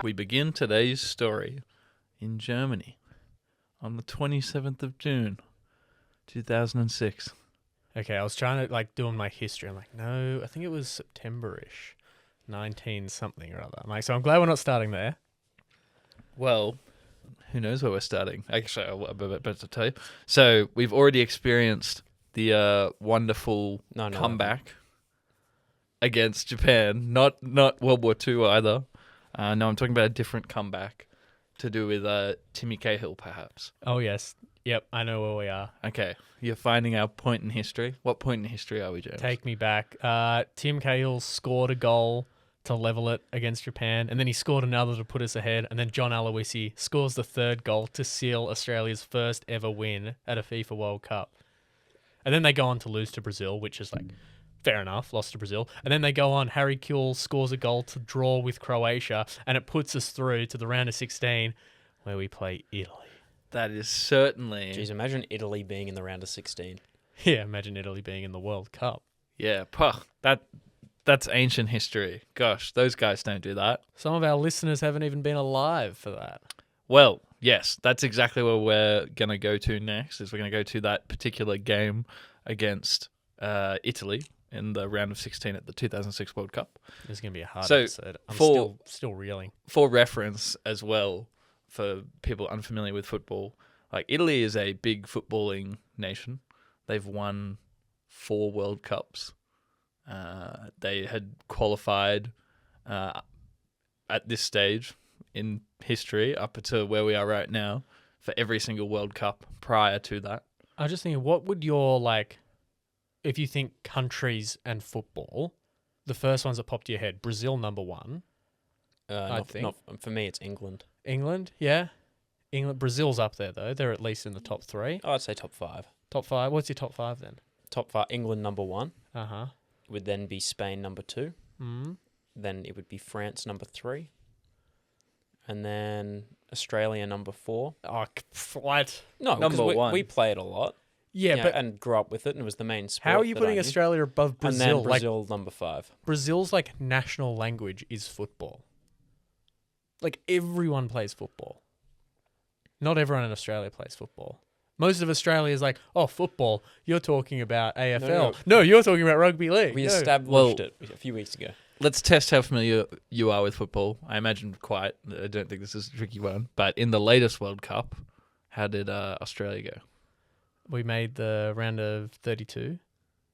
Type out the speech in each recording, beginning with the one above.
we begin today's story in Germany on the 27th of June, 2006. Okay, I was trying to doing my history. I'm like, no, I think it was September-ish, 19 something or other. So I'm glad we're not starting there. Well, who knows where we're starting? Actually, I'm about to tell you. So we've already experienced the wonderful comeback against Japan. Not World War II either. No, I'm talking about a different comeback to do with Timmy Cahill, perhaps. Oh, yes. Yep, I know where we are. Okay, you're finding our point in history. What point in history are we, James? Take me back. Tim Cahill scored a goal to level it against Japan, and then he scored another to put us ahead, and then John Aloisi scores the third goal to seal Australia's first ever win at a FIFA World Cup. And then they go on to lose to Brazil, which is fair enough, lost to Brazil. And then they go on, Harry Kewell scores a goal to draw with Croatia, and it puts us through to the round of 16 where we play Italy. That is certainly... Jeez, imagine Italy being in the round of 16. Yeah, imagine Italy being in the World Cup. Yeah, that's ancient history. Gosh, those guys don't do that. Some of our listeners haven't even been alive for that. Well, yes, that's exactly where we're going to go to next, is we're going to go to that particular game against Italy in the round of 16 at the 2006 World Cup. This is going to be a hard episode. I'm still reeling. For reference as well, for people unfamiliar with football, Italy is a big footballing nation. They've won 4 World Cups. They had qualified at this stage in history up to where we are right now for every single World Cup prior to that. I was just thinking, what would your, if you think countries and football, the first ones that popped to your head, Brazil number 1. I think. For me, it's England. England, yeah. Brazil's up there, though. They're at least in the top 3. Oh, I'd say top 5. Top 5? What's your top 5 then? Top 5, England number 1. Uh-huh. It would then be Spain number 2. Mm-hmm. Then it would be France number 3. And then Australia number 4. Oh, what? No, number 1. We play it a lot. Yeah, but... And grew up with it, and it was the main sport. How are you putting Australia above Brazil? And then Brazil number 5. Brazil's, national language is football. Everyone plays football. Not everyone in Australia plays football. Most of Australia is football. You're talking about AFL. No, you're talking about rugby league. We established it a few weeks ago. Let's test how familiar you are with football. I imagine quite. I don't think this is a tricky one. But in the latest World Cup, how did Australia go? We made the round of 32.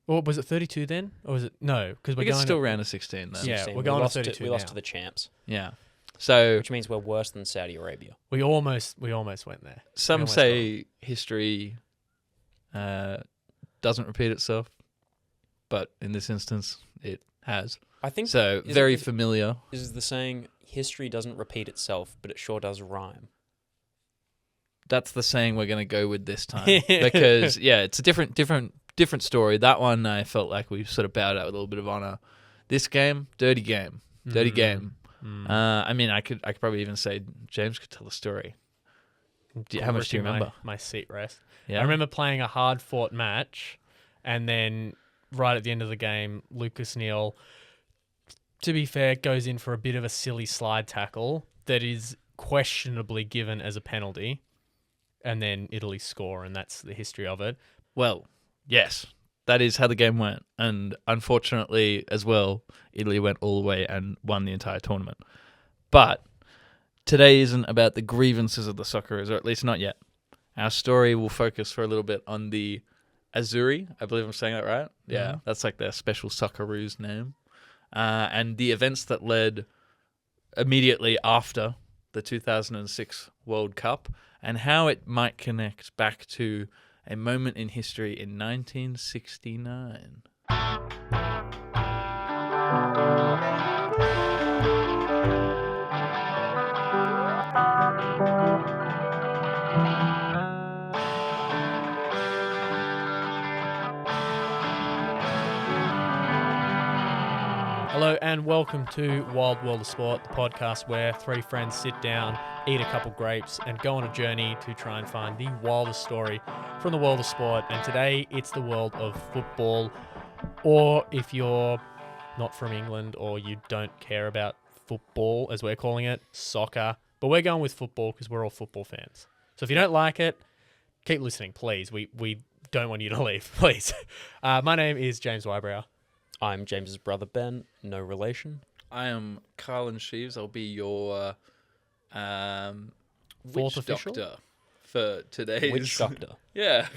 Or was it 32 then? Or was it... No, because we're going... It's still round of 16 then. Yeah, we're going to 32 We lost now. to the champs. Yeah. So, which means we're worse than Saudi Arabia. We almost went there. Some say history doesn't repeat itself, but in this instance, it has. I think so. Very familiar. Is the saying history doesn't repeat itself, but it sure does rhyme? That's the saying we're going to go with this time because it's a different story. That one I felt like we sort of bowed out with a little bit of honor. This game, dirty game. I could probably even say James could tell the story. How much do you remember? My seat rest. Yeah. I remember playing a hard-fought match, and then right at the end of the game, Lucas Neal, to be fair, goes in for a bit of a silly slide tackle that is questionably given as a penalty, and then Italy score, and that's the history of it. Well, yes. That is how the game went. And unfortunately, as well, Italy went all the way and won the entire tournament. But today isn't about the grievances of the Socceroos, or at least not yet. Our story will focus for a little bit on the Azzurri. I believe I'm saying that right? Yeah, that's their special Socceroos name. And the events that led immediately after the 2006 World Cup and how it might connect back to a moment in history in 1969. Hello and welcome to Wild World of Sport, the podcast where 3 friends sit down, eat a couple grapes, and go on a journey to try and find the wildest story from the world of sport. And today, it's the world of football. Or if you're not from England or you don't care about football, as we're calling it, soccer. But we're going with football because we're all football fans. So if you don't like it, keep listening, please. We don't want you to leave, please. My name is James Wybrow. I'm James's brother Ben, no relation. I am Carlin Sheaves. I'll be your Fourth witch official? doctor for today's Witch doctor. Yeah,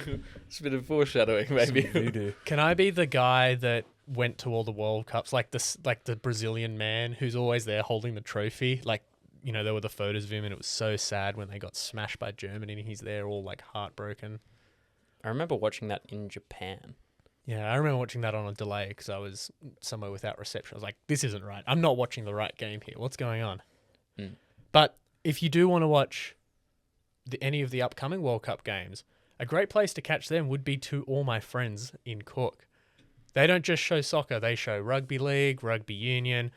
it's a bit of foreshadowing, maybe. Voodoo. Can I be the guy that went to all the World Cups, like the Brazilian man who's always there holding the trophy? Like, you know, there were the photos of him, and it was so sad when they got smashed by Germany, and he's there all like heartbroken. I remember watching that in Japan. Yeah, I remember watching that on a delay because I was somewhere without reception. I was like, this isn't right. I'm not watching the right game here. What's going on? Mm. But if you do want to watch any of the upcoming World Cup games, a great place to catch them would be To All My Friends in Cook. They don't just show soccer. They show rugby league, rugby union,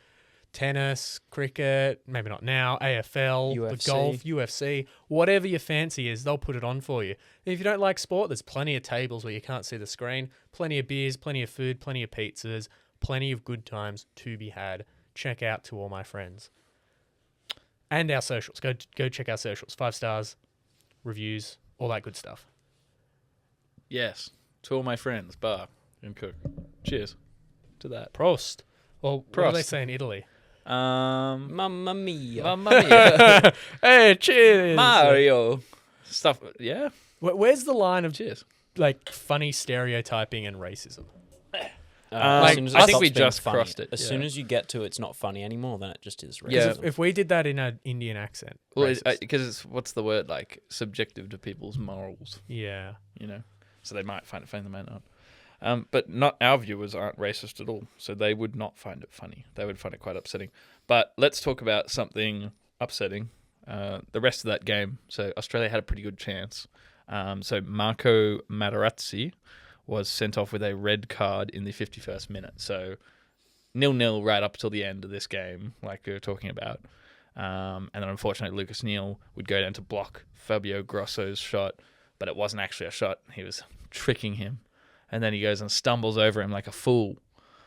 tennis, cricket, maybe not now, AFL, the UFC. golf, UFC, whatever your fancy is, they'll put it on for you. And if you don't like sport, there's plenty of tables where you can't see the screen, plenty of beers, plenty of food, plenty of pizzas, plenty of good times to be had. Check out To All My Friends. And our socials. Go check our socials. 5 stars, reviews, all that good stuff. Yes, to all my friends, bar and cook. Cheers to that. Prost. Well, what do they Prost. say in Italy? Mamma mia. Mamma mia. Hey, cheers. Mario. Stuff. Yeah. Where's the line of Cheers. like funny stereotyping and racism? As soon as it I think stops we being just funny, crossed it, As yeah. soon as you get to it's not funny anymore, then it just is racist. Yeah. If we did that in an Indian accent, Well, racist. because it's what's the word, like subjective to people's morals, Yeah. you know. So they might find it funny, they might not. But not our viewers aren't racist at all, so they would not find it funny. They would find it quite upsetting. But let's talk about something upsetting. The rest of that game. So Australia had a pretty good chance. So Marco Materazzi was sent off with a red card in the 51st minute. So 0-0 right up till the end of this game, like we were talking about. And then unfortunately Lucas Neal would go down to block Fabio Grosso's shot, but it wasn't actually a shot. He was tricking him. And then he goes and stumbles over him like a fool.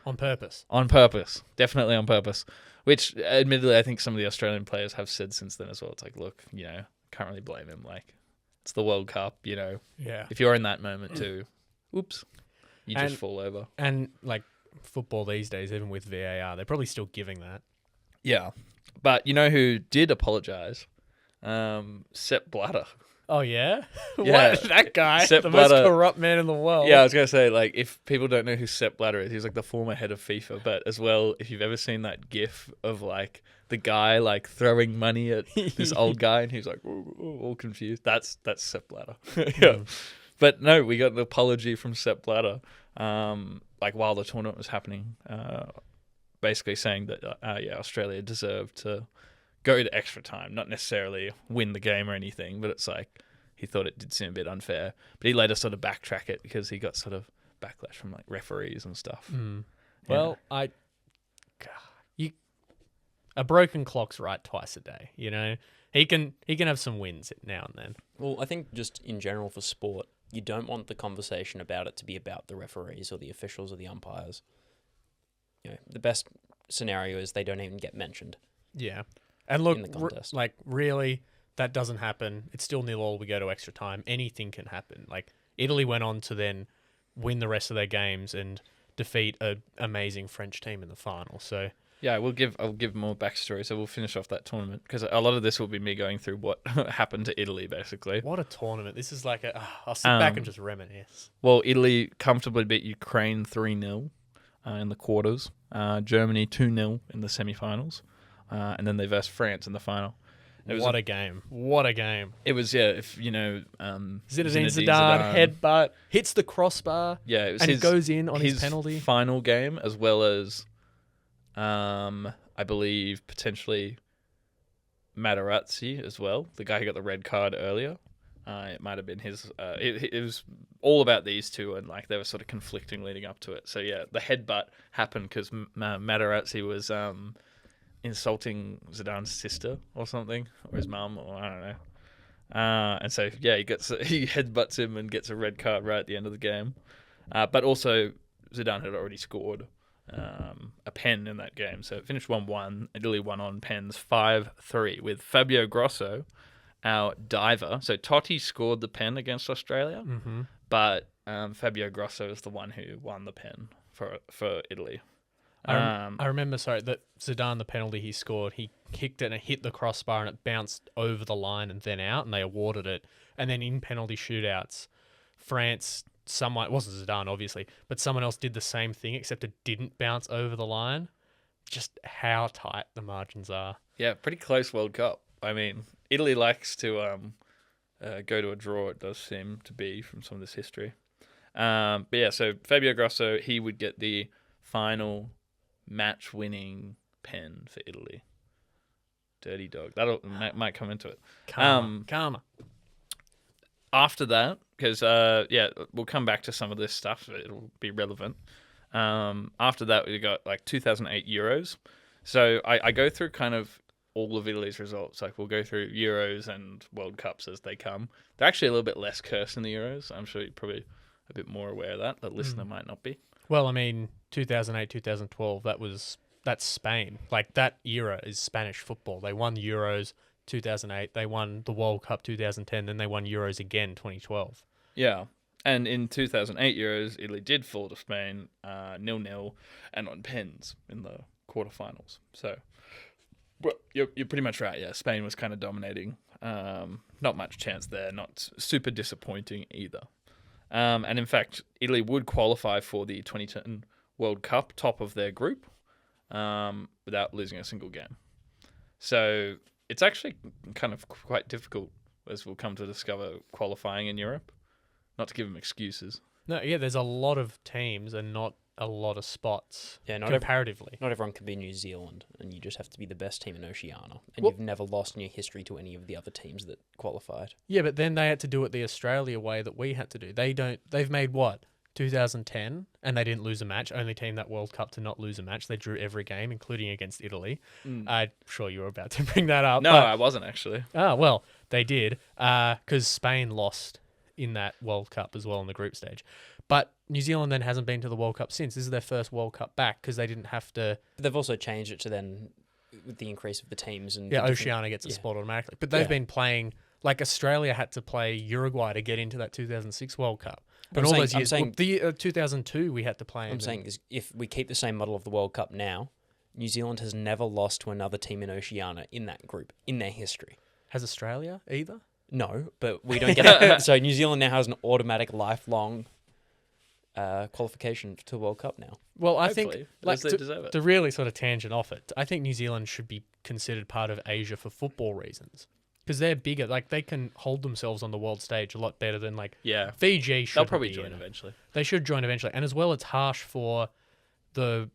On purpose. On purpose. Definitely on purpose. Which, admittedly, I think some of the Australian players have said since then as well. It's like, look, you know, can't really blame him. Like, it's the World Cup, you know. Yeah. If you're in that moment too, oops, you just And- fall over. And like football these days, even with VAR, they're probably still giving that. Yeah. But you know who did apologise? Sepp Blatter. Oh yeah? Yeah. What? That guy, Sepp the most Blatter. corrupt man in the world. Yeah, I was going to say, like, if people don't know who Sepp Blatter is, he's like the former head of FIFA. But as well, if you've ever seen that gif of like the guy like throwing money at this old guy and he's like all confused, that's Sepp Blatter. Yeah. But no, we got an apology from Sepp Blatter, like while the tournament was happening, basically saying that yeah, Australia deserved to go to extra time, not necessarily win the game or anything, but it's like he thought it did seem a bit unfair. But he later sort of backtrack it because he got sort of backlash from like referees and stuff. Mm. Yeah. Well, a broken clock's right twice a day. You know, he can have some wins now and then. Well, I think just in general for sport, you don't want the conversation about it to be about the referees or the officials or the umpires. You know, the best scenario is they don't even get mentioned. Yeah, and look, In the contest. like really, that doesn't happen. It's still 0-0. We go to extra time. Anything can happen. Like Italy went on to then win the rest of their games and defeat an amazing French team in the final. So Yeah, I'll give more backstory. So we'll finish off that tournament because a lot of this will be me going through what happened to Italy, basically. what a tournament! This is like I'll sit back and just reminisce. Well, Italy comfortably beat Ukraine 3-0 in the quarters. Germany 2-0 in the semi-finals. And then they versed France in the final. It was What a game! What a game! It was, yeah, if you know... Zinedine Zidane headbutt, hits the crossbar, Yeah, it was and his, goes in on his penalty. final game, as well as, I believe, potentially Materazzi as well, the guy who got the red card earlier. It might have been his... It was all about these two, and like they were sort of conflicting leading up to it. So yeah, the headbutt happened because Materazzi was insulting Zidane's sister or something, or his mum, or I don't know. And so yeah, he headbutts him and gets a red card right at the end of the game. But also Zidane had already scored, a pen in that game. So it finished 1-1. Italy won on pens 5-3 with Fabio Grosso, our diver. So Totti scored the pen against Australia, but Fabio Grosso is the one who won the pen for Italy. I remember, that Zidane, the penalty he scored, he kicked it and it hit the crossbar and it bounced over the line and then out, and they awarded it. And then in penalty shootouts, France, it wasn't Zidane obviously, but someone else did the same thing except it didn't bounce over the line. Just how tight the margins are. Yeah, pretty close World Cup. I mean, Italy likes to go to a draw, it does seem to be from some of this history. But yeah, so Fabio Grosso, he would get the final match-winning pen for Italy. Dirty dog. Might come into it. Karma. After that, because we'll come back to some of this stuff. It'll be relevant. After that, we got 2008 Euros. So I go through kind of all of Italy's results. Like we'll go through Euros and World Cups as they come. They're actually a little bit less cursed in the Euros. I'm sure you're probably a bit more aware of that. The listener might not be. Well, I mean, 2008, 2012, that's Spain. Like, that era is Spanish football. They won the Euros 2008, they won the World Cup 2010, then they won Euros again 2012. Yeah. And in 2008 Euros, Italy did fall to Spain 0-0 and on pens in the quarterfinals. So, you're pretty much right. Yeah, Spain was kind of dominating. Not much chance there. Not super disappointing either. And in fact, Italy would qualify for the 2010 World Cup, top of their group, without losing a single game. So it's actually kind of quite difficult, as we'll come to discover, qualifying in Europe. Not to give them excuses. No, yeah, there's a lot of teams and not a lot of spots. Yeah, comparatively. Not everyone can be New Zealand, and you just have to be the best team in Oceania. And you've never lost in your history to any of the other teams that qualified. Yeah, but then they had to do it the Australia way that we had to do. They've made what? 2010, and they didn't lose a match. Only team that World Cup to not lose a match. They drew every game, including against Italy. I'm sure you were about to bring that up. No, I wasn't actually. Oh, well, they did, because Spain lost in that World Cup as well in the group stage. But New Zealand then hasn't been to the World Cup since. This is their first World Cup back because they didn't have to... But they've also changed it to then, with the increase of the teams. And yeah, Oceania gets a spot automatically. But they've been playing... Like, Australia had to play Uruguay to get into that 2006 World Cup. But all those years... the 2002 we had to play. I'm saying is if we keep the same model of the World Cup now, New Zealand has never lost to another team in Oceania in that group, in their history. Has Australia either? No, but we don't get it. So New Zealand now has an automatic lifelong qualification to World Cup now. Well, I Hopefully, think deserve it. to really sort of tangent off it, I think New Zealand should be considered part of Asia for football reasons because they're bigger. Like they can hold themselves on the world stage a lot better than Fiji. They'll probably join eventually. They should join eventually, and as well, it's harsh for the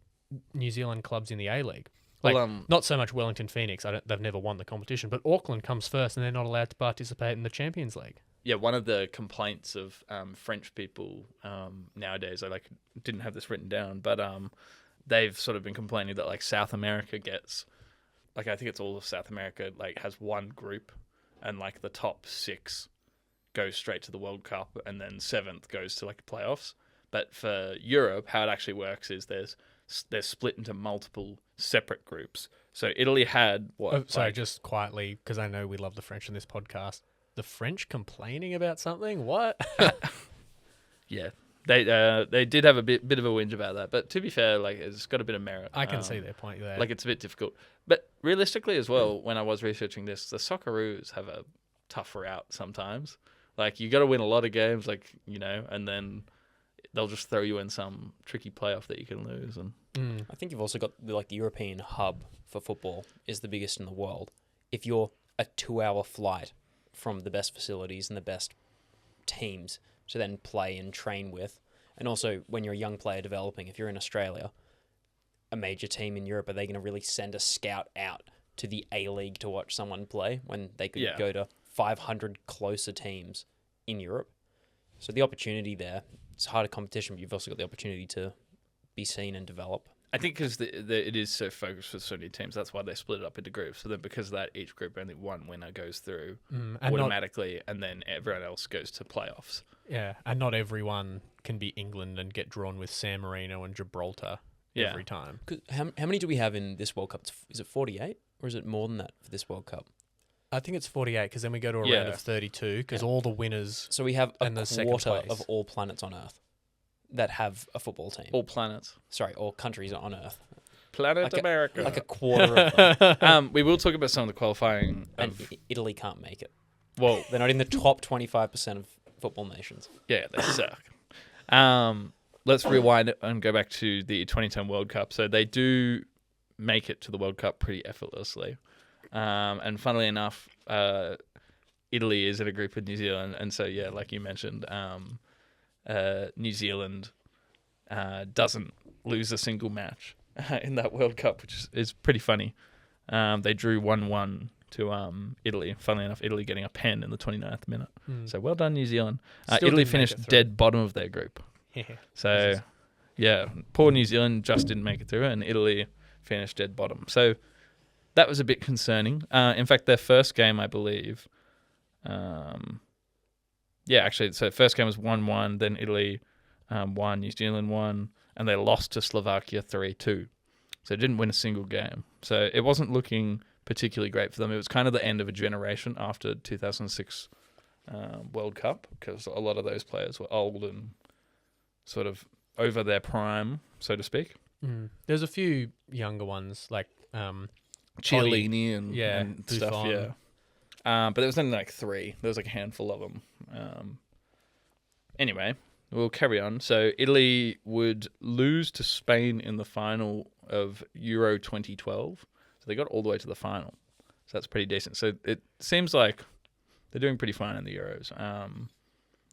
New Zealand clubs in the A-League. Like, not so much Wellington Phoenix. They've never won the competition, but Auckland comes first, and they're not allowed to participate in the Champions League. Yeah, one of the complaints of French people nowadays, I didn't have this written down, but they've sort of been complaining that South America gets, I think it's all of South America, has one group, and the top 6 goes straight to the World Cup, and then 7th goes to playoffs. But for Europe, how it actually works is they're split into multiple separate groups. So Italy had what? Oh, sorry, just quietly, because I know we love the French in this podcast. The French complaining about something? What? Yeah, they did have a bit of a whinge about that. But to be fair, it's got a bit of merit. I can see their point there. It's a bit difficult. But realistically as well, when I was researching this, the Socceroos have a tough route sometimes. You got to win a lot of games, and then they'll just throw you in some tricky playoff that you can lose. And I think you've also got the European hub for football is the biggest in the world. If you're a 2-hour flight from the best facilities and the best teams to then play and train with, and also when you're a young player developing, if you're in Australia, a major team in Europe, are they going to really send a scout out to the A-League to watch someone play when they could go to 500 closer teams in Europe? So the opportunity there, it's harder competition, but you've also got the opportunity to be seen and develop. I think because it is so focused for so many teams, that's why they split it up into groups. So then because of that, each group, only one winner goes through automatically, and then everyone else goes to playoffs. Yeah, and not everyone can be England and get drawn with San Marino and Gibraltar Yeah. every time. 'Cause how many do we have in this World Cup? Is it 48 or is it more than that for this World Cup? I think it's 48 because then we go to a round Yeah. of 32 because Yeah. all the winners. So we have a And the second quarter place. of all planets on Earth that have a football team. All planets. Sorry, all countries on Earth. Planet Like a- America. Like a quarter of them. We will talk about some of the qualifying. And Of, Italy can't make it. well, They're not in the top 25% of football nations. yeah, they suck. Let's rewind it and go back to the 2010 World Cup. So they do make it to the World Cup pretty effortlessly. And funnily enough, Italy is in a group with New Zealand. And so, yeah, like you mentioned, New Zealand doesn't lose a single match in that World Cup, which is pretty funny. They drew 1-1 to Italy. Funnily enough, Italy getting a pen in the 29th minute. So well done, New Zealand. Still Italy didn't make it finished through. dead bottom of their group. So, yeah, poor New Zealand just didn't make it through, and Italy finished dead bottom. So that was a bit concerning. In fact, their first game, I believe, so first game was 1-1, then Italy won, New Zealand won, and they lost to Slovakia 3-2. So they didn't win a single game. So it wasn't looking particularly great for them. It was kind of the end of a generation after 2006 World Cup, because a lot of those players were old and sort of over their prime, so to speak. There's a few younger ones like Chiellini and Buffon. stuff, yeah. But there was only like 3. There was like a handful of them. Anyway, we'll carry on. So Italy would lose to Spain in the final of Euro 2012. So they got all the way to the final. So that's pretty decent. So it seems like they're doing pretty fine in the Euros.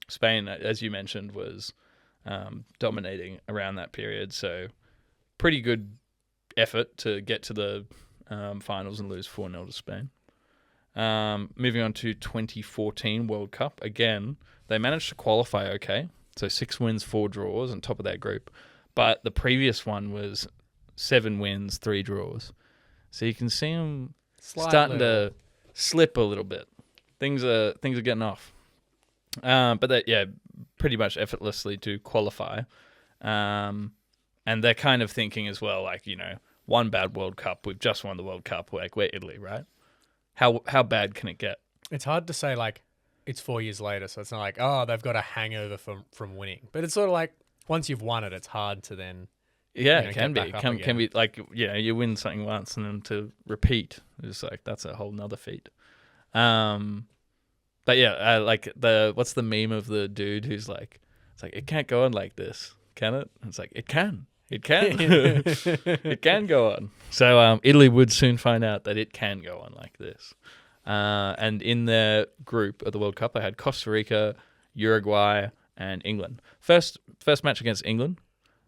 Spain, as you mentioned, was dominating around that period. So pretty good effort to get to the finals and lose 4-0 to Spain. Moving on to 2014 World Cup. Again, they managed to qualify okay. So 6 wins, 4 draws on top of that group. But the previous one was 7 wins, 3 draws. So you can see them starting to slip a little bit. Things are getting off. But they, pretty much effortlessly to qualify. And they're kind of thinking as well, like, one bad World Cup, we've just won the World Cup, like we're Italy, right? How bad can it get? It's hard to say, like, it's 4 years later, so it's not like, oh, they've got a hangover from winning. But it's sort of like, once you've won it, it's hard to then... Yeah, it can be. Can be like, you win something once and then to repeat, it's like, that's a whole nother feat. But yeah, like what's the meme of the dude who's like, it's like, it can't go on like this, can it? And it's like, it can. It can go on. So Italy would soon find out that it can go on like this. And in their group of the World Cup, they had Costa Rica, Uruguay, and England. First match against England,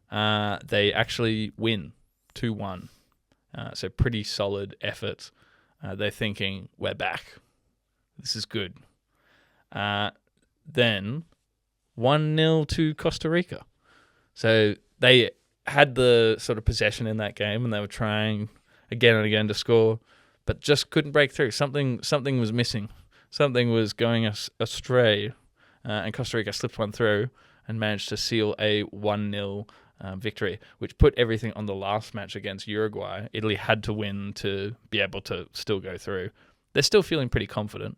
they actually win 2-1. So pretty solid effort. They're thinking, we're back. This is good. Then 1-0 to Costa Rica. So they had the sort of possession in that game, and they were trying again and again to score, but just couldn't break through. Something was missing. Something was going astray, and Costa Rica slipped one through and managed to seal a 1-0 victory, which put everything on the last match against Uruguay. Italy had to win to be able to still go through. They're still feeling pretty confident,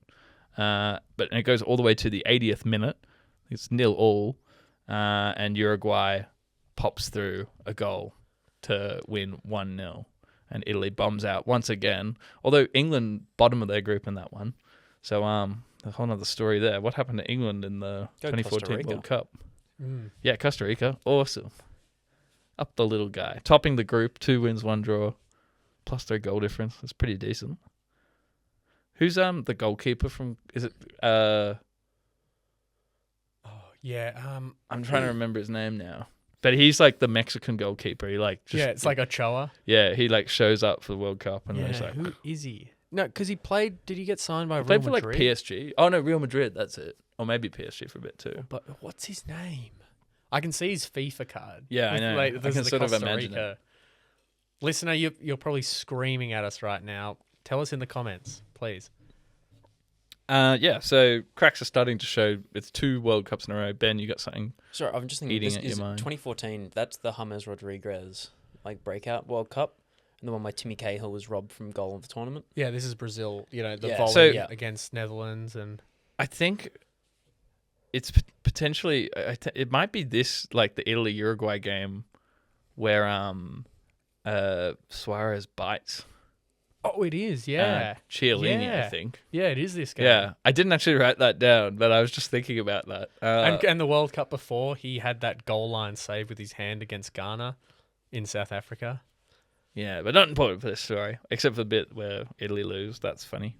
but it goes all the way to the 80th minute. It's 0-0, and Uruguay pops through a goal to win 1-0, and Italy bombs out once again. Although England bottom of their group in that one, so a whole other story there. What happened to England in the 2014 World Cup? Yeah, Costa Rica, awesome. Up the little guy, topping the group, 2 wins, 1 draw, plus their goal difference. That's pretty decent. Who's the goalkeeper from? Is it? I'm trying to remember his name now. But he's like the Mexican goalkeeper. He it's like Ochoa. Yeah, he like shows up for the World Cup and it's like, who is he? No, because he played. Did he get signed by Real played for Madrid? like PSG. Oh no, Real Madrid. That's it. Or maybe PSG for a bit too. But what's his name? I can see his FIFA card. Yeah, I know. I This can is the sort of Costa imagine Rica. it. Listener, you're probably screaming at us right now. Tell us in the comments, please. So cracks are starting to show. It's 2 World Cups in a row. Ben, you got something? Sorry, I'm just thinking, eating this at your is mind. 2014. That's the James Rodriguez like breakout World Cup, and the one where Timmy Cahill was robbed from goal of the tournament. Yeah, this is Brazil. You know, the Yeah. volley So- against Netherlands and I think it's potentially it might be this like the Italy Uruguay game where Suarez bites oh, it is. Yeah, Chiellini, I Yeah. think. yeah, it is this game. Yeah, I didn't actually write that down, but I was just thinking about that. And the World Cup before, he had that goal line save with his hand against Ghana in South Africa. Yeah, but not important for this story, except for the bit where Italy lose. That's funny.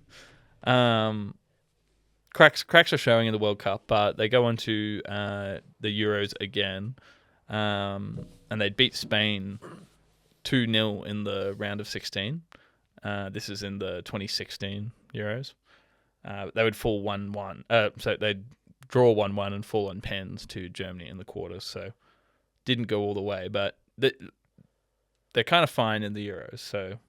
Cracks are showing in the World Cup, but they go on to the Euros again, and they beat Spain 2-0 in the round of 16. This is in the 2016 Euros. They would fall 1-1. So they'd draw 1-1 and fall on pens to Germany in the quarters. So didn't go all the way, but they're kind of fine in the Euros. So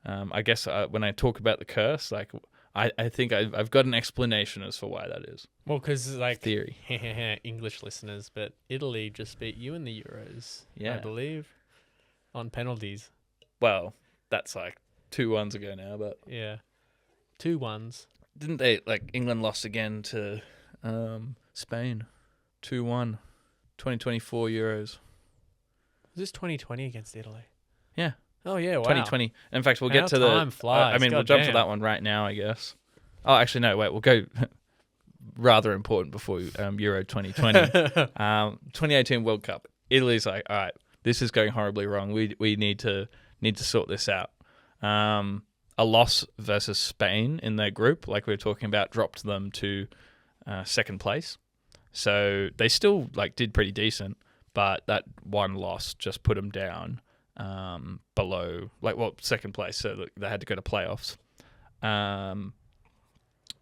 I guess when I talk about the curse, like I think I've got an explanation as for why that is. Well, because like Theory. English listeners, but Italy just beat you in the Euros, I Yeah. believe, on penalties. Well, that's like 2-1 ago now, but Yeah, 2-1. didn't they, like, England lost again to Spain 2-1, 2024 Euros. Was this 2020 against Italy? Yeah. Oh yeah, wow. 2020. In fact, we'll How get to time the. flies, I mean, we'll jump to goddamn. that one right now, I guess. Oh, actually, no. Wait, we'll go. Rather important before Euro 2020, 2018 World Cup. Italy's like, all right, this is going horribly wrong. We need to sort this out. A loss versus Spain in their group, like we were talking about, dropped them to second place. So they still like did pretty decent, but that one loss just put them down below, second place. So they had to go to playoffs.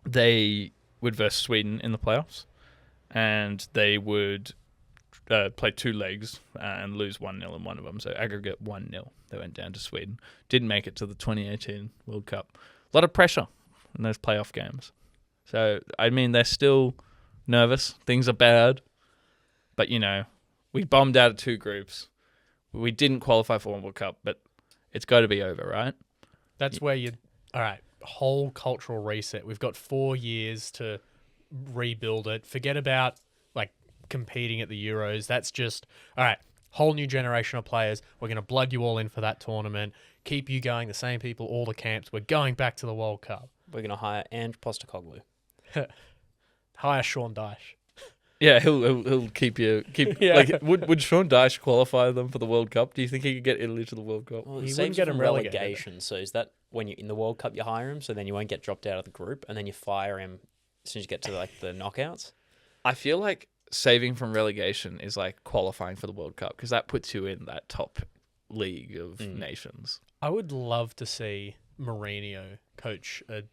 They would verse Sweden in the playoffs, and they would play two legs and lose 1-0 in one of them. So aggregate 1-0. They went down to Sweden. Didn't make it to the 2018 World Cup. A lot of pressure in those playoff games. So, I mean, they're still nervous. Things are bad. But, you know, we bombed out of two groups. We didn't qualify for one World Cup, but it's got to be over, right? That's where you. All right, whole cultural reset. We've got 4 years to rebuild it. Forget about like competing at the Euros. That's just all right. Whole new generation of players. We're going to blood you all in for that tournament. Keep you going. The same people, all the camps. We're going back to the World Cup. We're going to hire Ange Postecoglou. Hire Sean Dyche. Yeah, he'll keep you. Yeah. Like, would Sean Dyche qualify them for the World Cup? Do you think he could get Italy to the World Cup? Well, He it wouldn't saves get you him from relegated. relegation. So is that when you're in the World Cup, you hire him, so then you won't get dropped out of the group, and then you fire him as soon as you get to like the knockouts? I feel like saving from relegation is like qualifying for the World Cup because that puts you in that top league of nations. I would love to see Mourinho coach a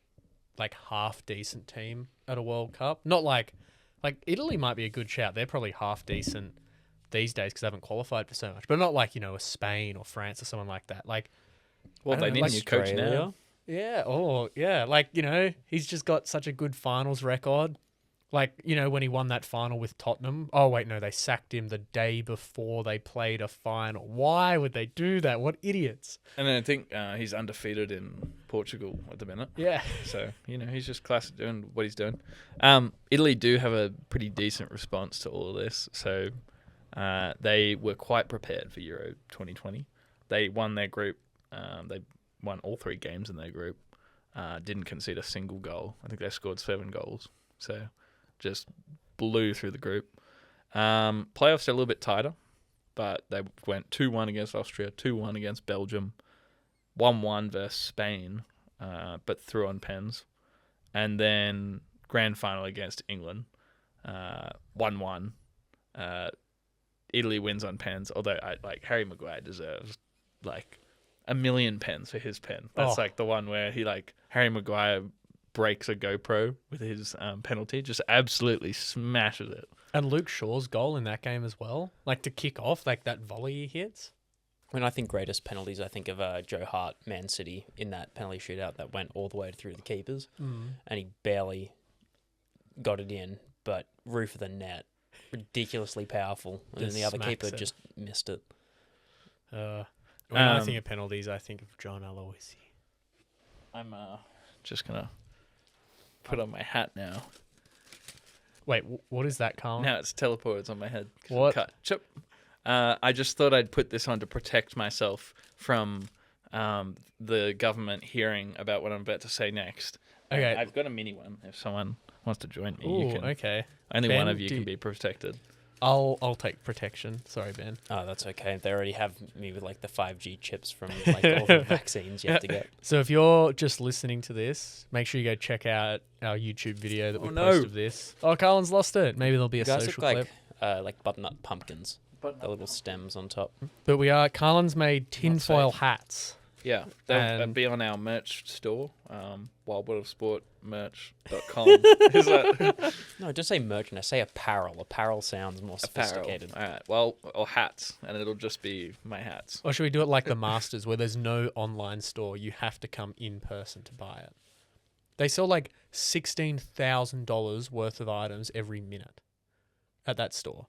like half decent team at a World Cup. Not like Italy might be a good shout. They're probably half decent these days because they haven't qualified for so much. But not like, you know, a Spain or France or someone like that. Like, Well, I they don't need know, a new coach now. Australia? yeah, oh yeah, like, you know, he's just got such a good finals record. Like, you know, when he won that final with Tottenham. Oh wait, no, they sacked him the day before they played a final. Why would they do that? What idiots! And then I think he's undefeated in Portugal at the minute. Yeah. So, you know, he's just classic doing what he's doing. Italy do have a pretty decent response to all of this. So they were quite prepared for Euro 2020. They won their group. They won all 3 games in their group. Didn't concede a single goal. I think they scored 7 goals. So just blew through the group. Playoffs are a little bit tighter, but they went 2-1 against Austria, 2-1 against Belgium, 1-1 versus Spain, but threw on pens. And then grand final against England, 1-1. Italy wins on pens, although Harry Maguire deserves like 1,000,000 pens for his pen. That's like the one where Harry Maguire breaks a GoPro with his penalty, just absolutely smashes it. And Luke Shaw's goal in that game as well, like to kick off, like that volley he hits. When I think greatest penalties, I think of Joe Hart, Man City, in that penalty shootout that went all the way through the keepers, and he barely got it in, but roof of the net, ridiculously powerful, and then Just the other smacks keeper it. just missed it. When I think of penalties, I think of John Aloisi. I'm just gonna put on my hat now. Wait, what is that, Carlin? Now it's teleported on my head. What? Cut. Chip. I just thought I'd put this on to protect myself from the government hearing about what I'm about to say next. Okay. I've got a mini one. If someone wants to join me, Ooh, you can. okay. Only Ben, one of you can be protected. I'll take protection. Sorry, Ben. Oh, that's okay. They already have me with like the 5G chips from like all the vaccines you have to get. So if you're just listening to this, make sure you go check out our YouTube video that we post of this. Oh, Carlin's lost it. Maybe there'll be a You guys social look clip. like butternut pumpkins. The little stems on top. But Carlin's made tinfoil hats. Yeah, that'd be on our merch store, wildestsportmerch.com. Is that No, just say merchandise. Say apparel. Apparel sounds more sophisticated. All right. Well, or hats, and it'll just be my hats. Or should we do it like the Masters, where there's no online store? You have to come in person to buy it. They sell like $16,000 worth of items every minute at that store.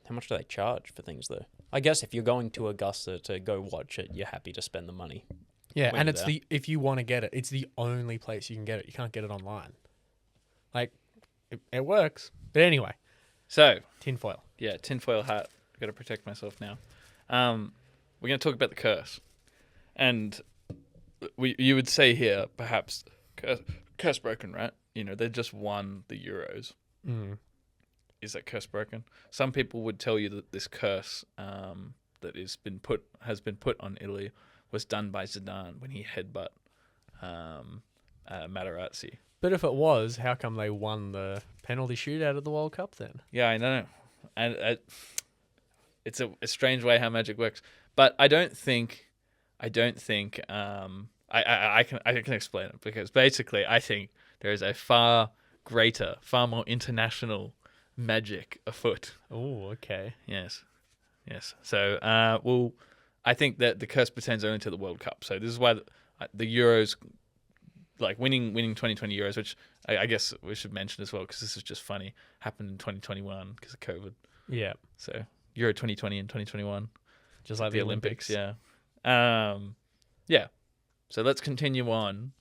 How much do they charge for things, though? I guess if you're going to Augusta to go watch it, you're happy to spend the money. Yeah, when and you're it's there. if you want to get it, it's the only place you can get it. You can't get it online. Like, it works. But anyway, So, tinfoil. yeah, tinfoil hat. I've got to protect myself now. We're going to talk about the curse. And you would say here, perhaps, curse broken, right? You know, they just won the Euros. Mm. Is that curse broken? Some people would tell you that this curse that has been put on Italy was done by Zidane when he headbutt Materazzi. But if it was, how come they won the penalty shootout of the World Cup then? Yeah, I know, and it's a strange way how magic works. But I think I can explain it, because basically I think there is a far greater, far more international magic afoot. Oh, okay. Yes. So, I think that the curse pertains only to the World Cup. So this is why the Euros, like winning 2020 Euros, which I guess we should mention as well, because this is just funny, happened in 2021 because of COVID. Yeah. So Euro 2020 and 2021, Just like the Olympics. Yeah. Yeah. So let's continue on.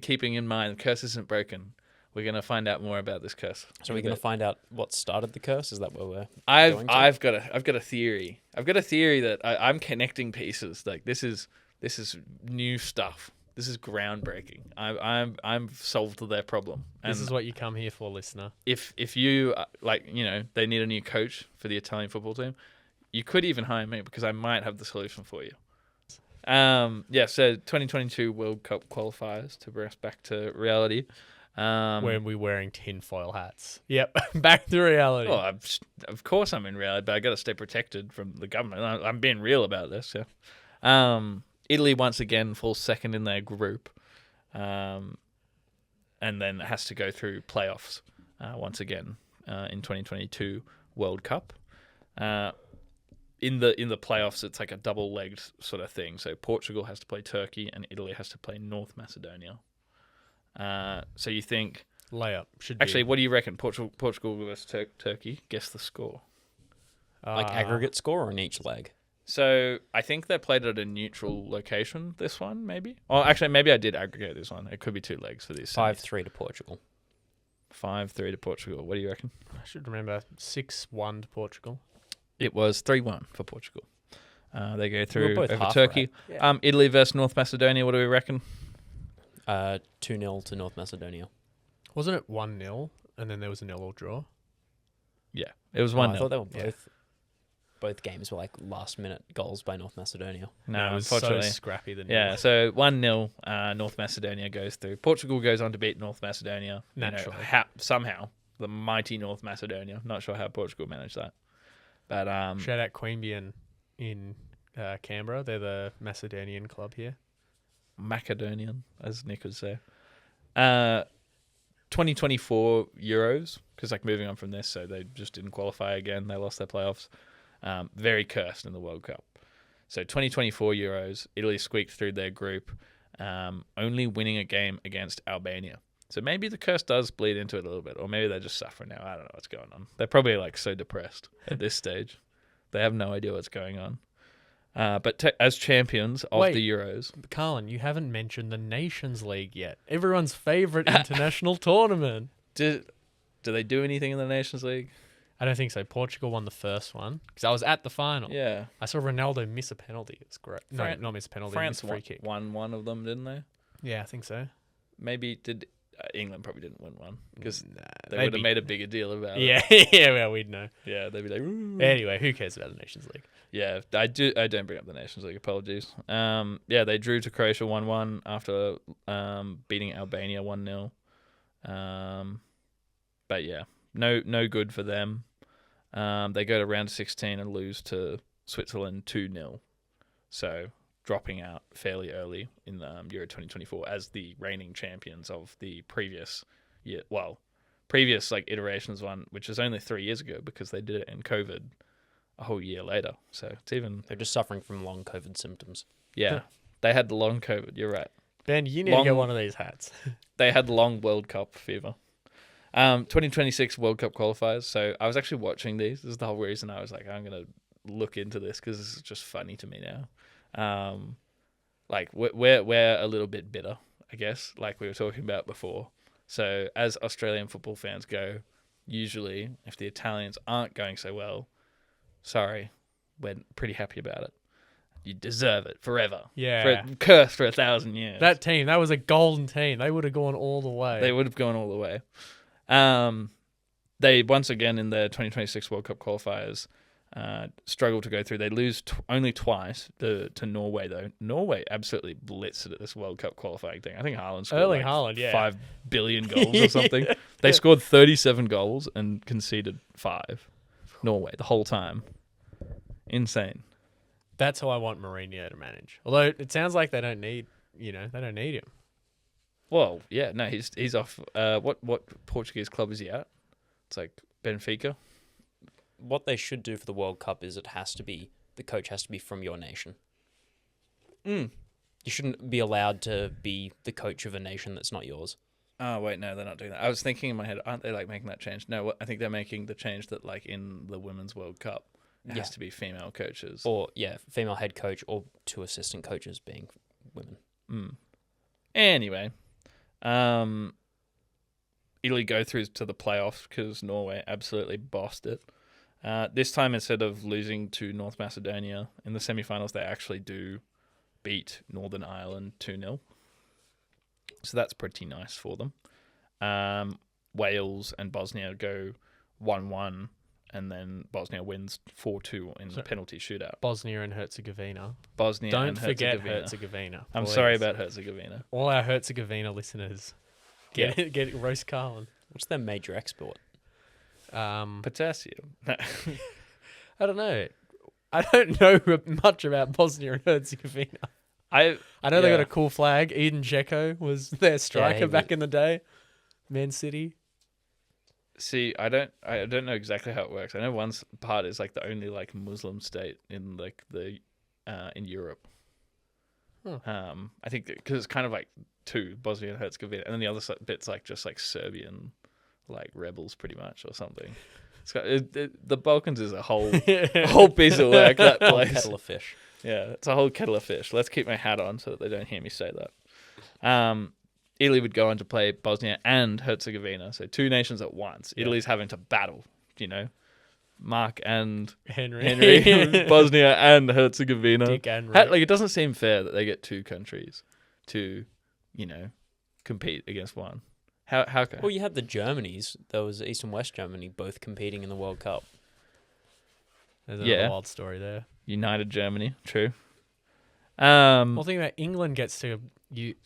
Keeping in mind the curse isn't broken. We're going to find out more about this curse. So we're going to find out what started the curse? Is that where we're going to? I've got a theory. I've got a theory that I'm connecting pieces. Like this is new stuff. This is groundbreaking. I'm solved their problem. And This is what you come here for, listener. if you they need a new coach for the Italian football team, you could even hire me, because I might have the solution for you. So 2022 World Cup qualifiers, to bring us back to reality. When we're wearing tinfoil hats. Yep. Back to reality. Well, of course I'm in reality, but I got to stay protected from the government. I'm being real about this. Yeah. Italy once again falls second in their group, and then has to go through playoffs once again in 2022 World Cup. In the playoffs, it's like a double-legged sort of thing. So Portugal has to play Turkey, and Italy has to play North Macedonia. So you think... Layup. Should Actually, be. what do you reckon? Portugal versus Turkey? Guess the score. Like aggregate score in each leg? So I think they played at a neutral location, this one, maybe? Oh, actually, maybe I did aggregate this one. It could be 2 legs for this. 5-3 to Portugal. 5-3 to Portugal. What do you reckon? I should remember 6-1 to Portugal. It was 3-1 for Portugal. They go through both over half Turkey. right. Yeah. Italy versus North Macedonia. What do we reckon? 2-0 to North Macedonia. Wasn't it 1-0 and then there was a 0-0 draw? Yeah, it was Oh, 1-0. I thought they were both games were like last-minute goals by North Macedonia. No, it was unfortunately. so scrappy. The Yeah, nil. so 1-0, North Macedonia goes through. Portugal goes on to beat North Macedonia. Naturally. Somehow, the mighty North Macedonia. Not sure how Portugal managed that. But Shout out Queanbeyan in Canberra. They're the Macedonian club here. Macedonian, as Nick would say. 2024 Euros, because moving on from this, so they just didn't qualify again. They lost their playoffs. Very cursed in the World Cup. So 2024 Euros, Italy squeaked through their group, only winning a game against Albania. So maybe the curse does bleed into it a little bit, or maybe they're just suffering now. I don't know what's going on. They're probably so depressed at this stage. They have no idea what's going on. But as champions of Wait. the Euros, Carlin, you haven't mentioned the Nations League yet. Everyone's favourite international tournament. do they do anything in the Nations League? I don't think so. Portugal won the first one because I was at the final. Yeah, I saw Ronaldo miss a penalty. It was great. Fran- No, not miss a penalty. France miss a free kick. won one of them, didn't they? Yeah, I think so. Maybe did England probably didn't win one because Nah, they would have made a bigger deal about it. Yeah, yeah, well, we'd know. Yeah, they'd be like, "Ooh." Anyway, who cares about the Nations League? Yeah, I don't bring up the Nations League. Apologies. Yeah, they drew to Croatia 1-1 after beating Albania 1-0. But yeah, no good for them. They go to round 16 and lose to Switzerland 2-0. So dropping out fairly early in the Euro 2024 as the reigning champions of the previous year. Well, previous like iterations one, which was only 3 years ago because they did it in COVID a whole year later. So it's even They're just suffering from long COVID symptoms. yeah. They had the long COVID. You're right. Ben, you need to get one of these hats. They had long World Cup fever. 2026 World Cup qualifiers. So I was actually watching these. This is the whole reason I was like, I'm gonna look into this because it's just funny to me now. Like we're a little bit bitter, I guess, like we were talking about before. So as Australian football fans go, usually if the Italians aren't going so well, sorry, we're pretty happy about it. You deserve it forever. Yeah. Cursed for 1,000 years. That team, that was a golden team. They would have gone all the way. They would have gone all the way. They once again in the 2026 World Cup qualifiers struggle to go through. They lose only twice to Norway though. Norway absolutely blitzed at this World Cup qualifying thing. I think Haaland scored Haaland, yeah. 5 billion goals or something. They scored 37 goals and conceded 5. Norway the whole time. Insane. That's how I want Mourinho to manage. Although it sounds like they don't need him. Well, yeah, no, he's off. What Portuguese club is he at? It's like Benfica. What they should do for the World Cup is the coach has to be from your nation. Mm. You shouldn't be allowed to be the coach of a nation that's not yours. Oh, wait, no, they're not doing that. I was thinking in my head, aren't they like making that change? No, I think they're making the change that like in the Women's World Cup, it has to be female coaches. Or, female head coach or 2 assistant coaches being women. Mm. Anyway, Italy go through to the playoffs because Norway absolutely bossed it. This time, instead of losing to North Macedonia in the semi-finals, they actually do beat Northern Ireland 2-0. So that's pretty nice for them. Wales and Bosnia go 1-1, and then Bosnia wins 4-2 in the penalty shootout. Bosnia and Herzegovina. Bosnia Don't and forget Herzegovina. Herzegovina. I'm please. sorry about Herzegovina. All our Herzegovina listeners. Get roast Carlin. What's their major export? Potassium. I don't know. I don't know much about Bosnia and Herzegovina. I know they got a cool flag. Eden Dzeko was their striker back in the day. Man City. See, I don't know exactly how it works. I know one part is like the only like Muslim state in like the in Europe. Huh. I think because it's kind of like 2 Bosnia and Herzegovina, and then the other bit's like just like Serbian, like rebels pretty much or something. It's got, the Balkans is a whole piece of work. That place, Kettle of fish. yeah, it's a whole kettle of fish. Let's keep my hat on so that they don't hear me say that. Italy would go on to play Bosnia and Herzegovina, so 2 nations at once. Yeah. Italy's having to battle, Mark and Henry, Bosnia and Herzegovina. Dick and Like it doesn't seem fair that they get 2 countries to, compete against one. How can? Well, you had the Germanys. There was East and West Germany both competing in the World Cup. There's another wild story there. United Germany, true. Well, think about England gets to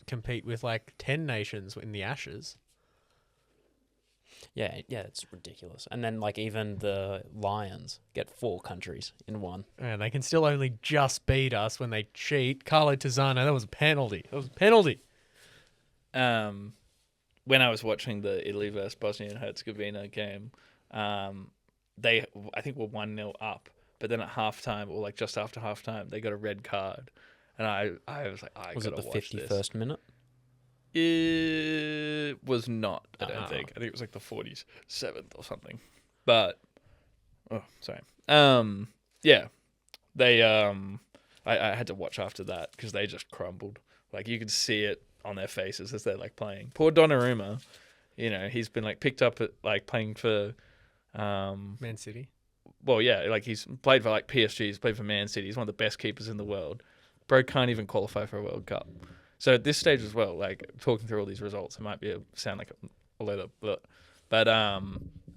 compete with like 10 nations in the Ashes. Yeah, it's ridiculous. And then like even the Lions get 4 countries in one. And they can still only just beat us when they cheat. Carlo Tizzano, that was a penalty. When I was watching the Italy versus Bosnia and Herzegovina game, they I think were 1-0 up, but then at halftime or like just after halftime, they got a red card, and I was like, was it the 51st minute? It was not. I don't think. I think it was like the 47th or something. But sorry. Yeah, they I had to watch after that because they just crumbled. Like you could see it on their faces as they're like playing. Poor Donnarumma, he's been like picked up at like playing for, Man City. well, yeah, like he's played for like PSG, he's played for Man City. He's one of the best keepers in the world. Bro can't even qualify for a World Cup. So at this stage as well, like talking through all these results, it might sound like a lot of, but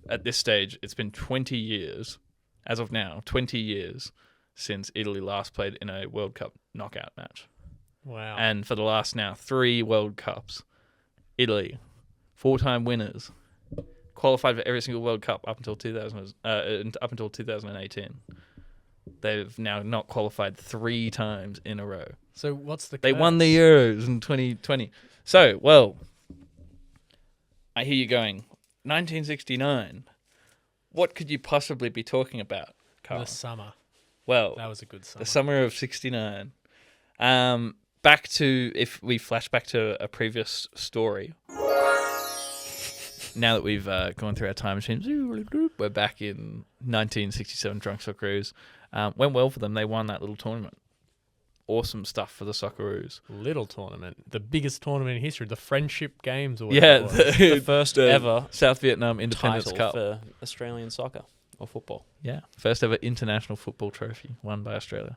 at this stage, it's been 20 years, as of now, 20 years since Italy last played in a World Cup knockout match. Wow. And for the last now 3 World Cups, Italy, 4-time winners, qualified for every single World Cup up until 2018. They've now not qualified 3 times in a row. So what's the They curse? won the Euros in 2020. So, well, I hear you going, 1969. What could you possibly be talking about, Carl? The summer. Well, That was a good summer. the summer of 69. Back to, if we flash back to a previous story. Now that we've gone through our time machines, we're back in 1967 Drunk Socceroos. Went well for them. They won that little tournament. Awesome stuff for the Socceroos. Little tournament. The biggest tournament in history. The Friendship Games or Yeah, whatever it was. The first ever South Vietnam Independence title Cup. for Australian soccer or football. Yeah, first ever international football trophy won by Australia.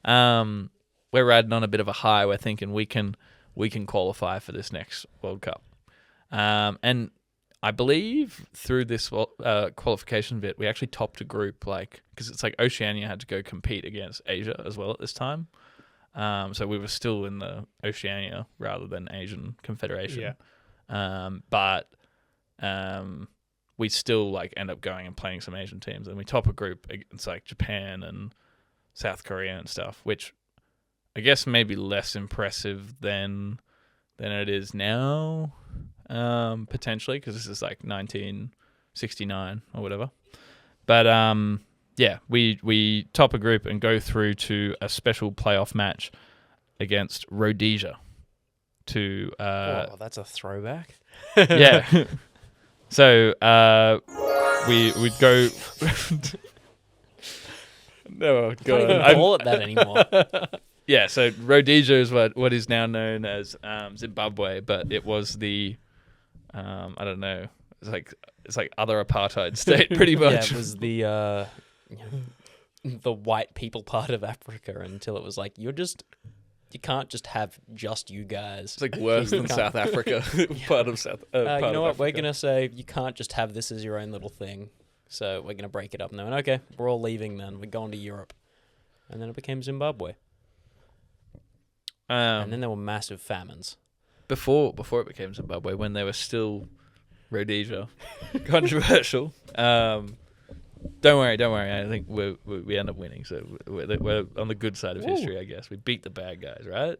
We're riding on a bit of a high. We're thinking we can qualify for this next World Cup. And I believe through this qualification bit, we actually topped a group, because it's like Oceania had to go compete against Asia as well at this time. So we were still in the Oceania rather than Asian Confederation. Yeah. But we still end up going and playing some Asian teams, and we top a group against like Japan and South Korea and stuff, which I guess maybe less impressive than it is now, potentially, because this is like 1969 or whatever. But yeah, we top a group and go through to a special playoff match against Rhodesia. That's a throwback. Yeah. So we'd go. No, Can't even call it that anymore. Yeah, so Rhodesia is what is now known as Zimbabwe, but it was the I don't know, it's like other apartheid state pretty much. Yeah, it was the white people part of Africa until it was like you can't just have just you guys. It's like worse than South Africa, part of South. You part know of what? Africa. We're gonna say you can't just have this as your own little thing. So we're gonna break it up. And they went, okay, we're all leaving then. We're going to Europe, and then it became Zimbabwe. And then there were massive famines. Before it became Zimbabwe, when they were still Rhodesia, controversial. Don't worry. I think we end up winning, so we're on the good side of history, I guess. We beat the bad guys, right?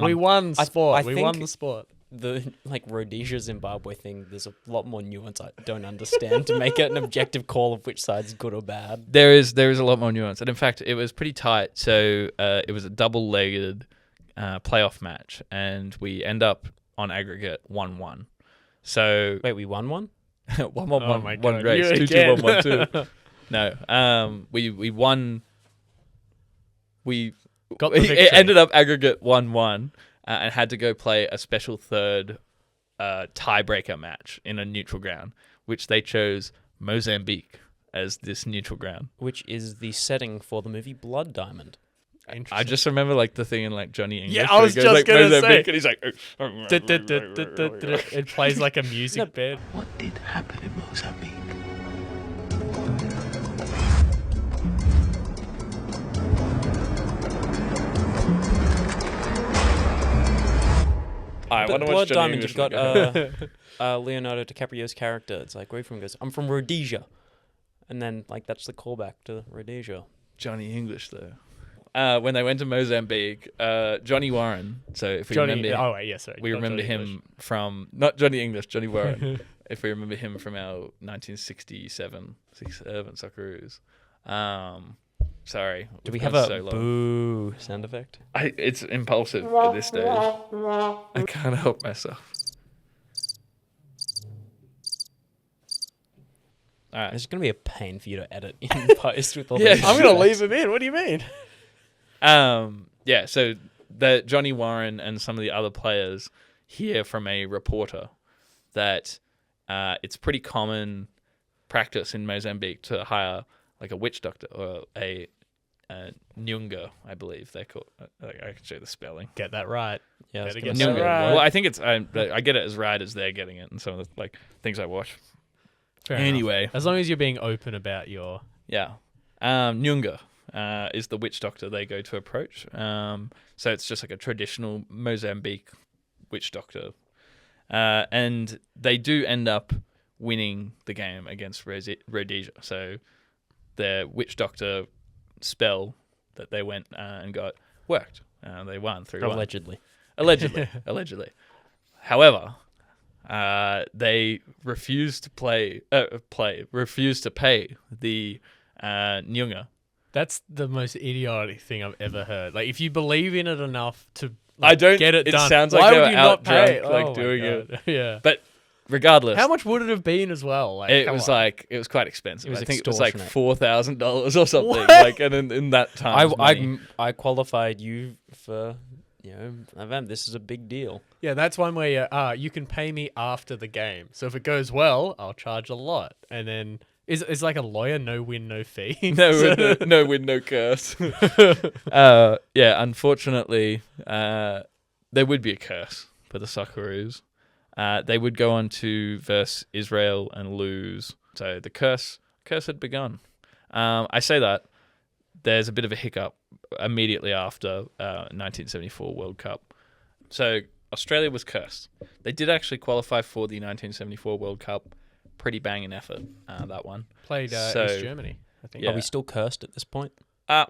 We won sport. I We think won the sport. The Rhodesia Zimbabwe thing, there's a lot more nuance I don't understand to make it an objective call of which side's good or bad. There is a lot more nuance, and in fact, it was pretty tight. So it was a double-legged playoff match, and we end up on aggregate 1-1. So Wait, we won one? 1-1, Oh my one God, race, you 2-2, again. 1-1, 2. No, we won. We Got the victory. it ended up aggregate 1-1, and had to go play a special third tiebreaker match in a neutral ground, which they chose Mozambique as this neutral ground. Which is the setting for the movie Blood Diamond. I just remember the thing in Johnny English. Yeah, I where was he goes, just gonna Mozambique, say. and he's like, It plays like a music bed. What did happen in Mozambique? I want to watch Blood Johnny Diamond, English. you've got Leonardo DiCaprio's character. It's like, where are you from? He goes, I'm from Rhodesia. And then, that's the callback to Rhodesia. Johnny English though. When they went to Mozambique, Johnny Warren. So if we remember, we not remember Johnny him English. from not Johnny English, Johnny Warren. If we remember him from our 1967 Socceroos. Sorry, Do we we've have gone a so long. boo sound effect? It's impulsive at this stage. I can't help myself. All right. It's going to be a pain for you to edit in post with all Yeah, these I'm going to effects. leave him in. What do you mean? Yeah, so the Johnny Warren and some of the other players hear from a reporter that it's pretty common practice in Mozambique to hire like a witch doctor or a Nyunga, I believe they're called. I can show you the spelling. Get that right. Yeah, I was Better gonna get say, that right. Well, I think it's I get it as right as they're getting it, and some of the like things I watch. Fair enough. Anyway, As long as you're being open about your... yeah, Nyunga is the witch doctor they go to approach. So it's just like a traditional Mozambique witch doctor, and they do end up winning the game against Rhodesia. So their witch doctor spell that they went and got worked. They won 3-1. Allegedly. However, they refused to pay the Nyunga. That's the most idiotic thing I've ever heard. Like, if you believe in it enough to I don't get it it done, sounds like why they would were you out not pay? drunk, like, Oh my doing God. it. Yeah. But regardless, How much would it have been as well? Like, it come was on. like it was quite expensive. It was I think it was like extortionate. $4,000 or something. What? Like, and in that time, I qualified you for an event. This is a big deal. Yeah, that's one where you can pay me after the game. So if it goes well, I'll charge a lot. And then it's like a lawyer, no win, no fee. no win, no curse. Yeah, unfortunately, there would be a curse for the Socceroos. They would go on to verse Israel and lose. So the curse had begun. I say that there's a bit of a hiccup immediately after 1974 World Cup. So Australia was cursed. They did actually qualify for the 1974 World Cup. Pretty banging effort, that one. Played So- East Germany, I think. Yeah. Are we still cursed at this point?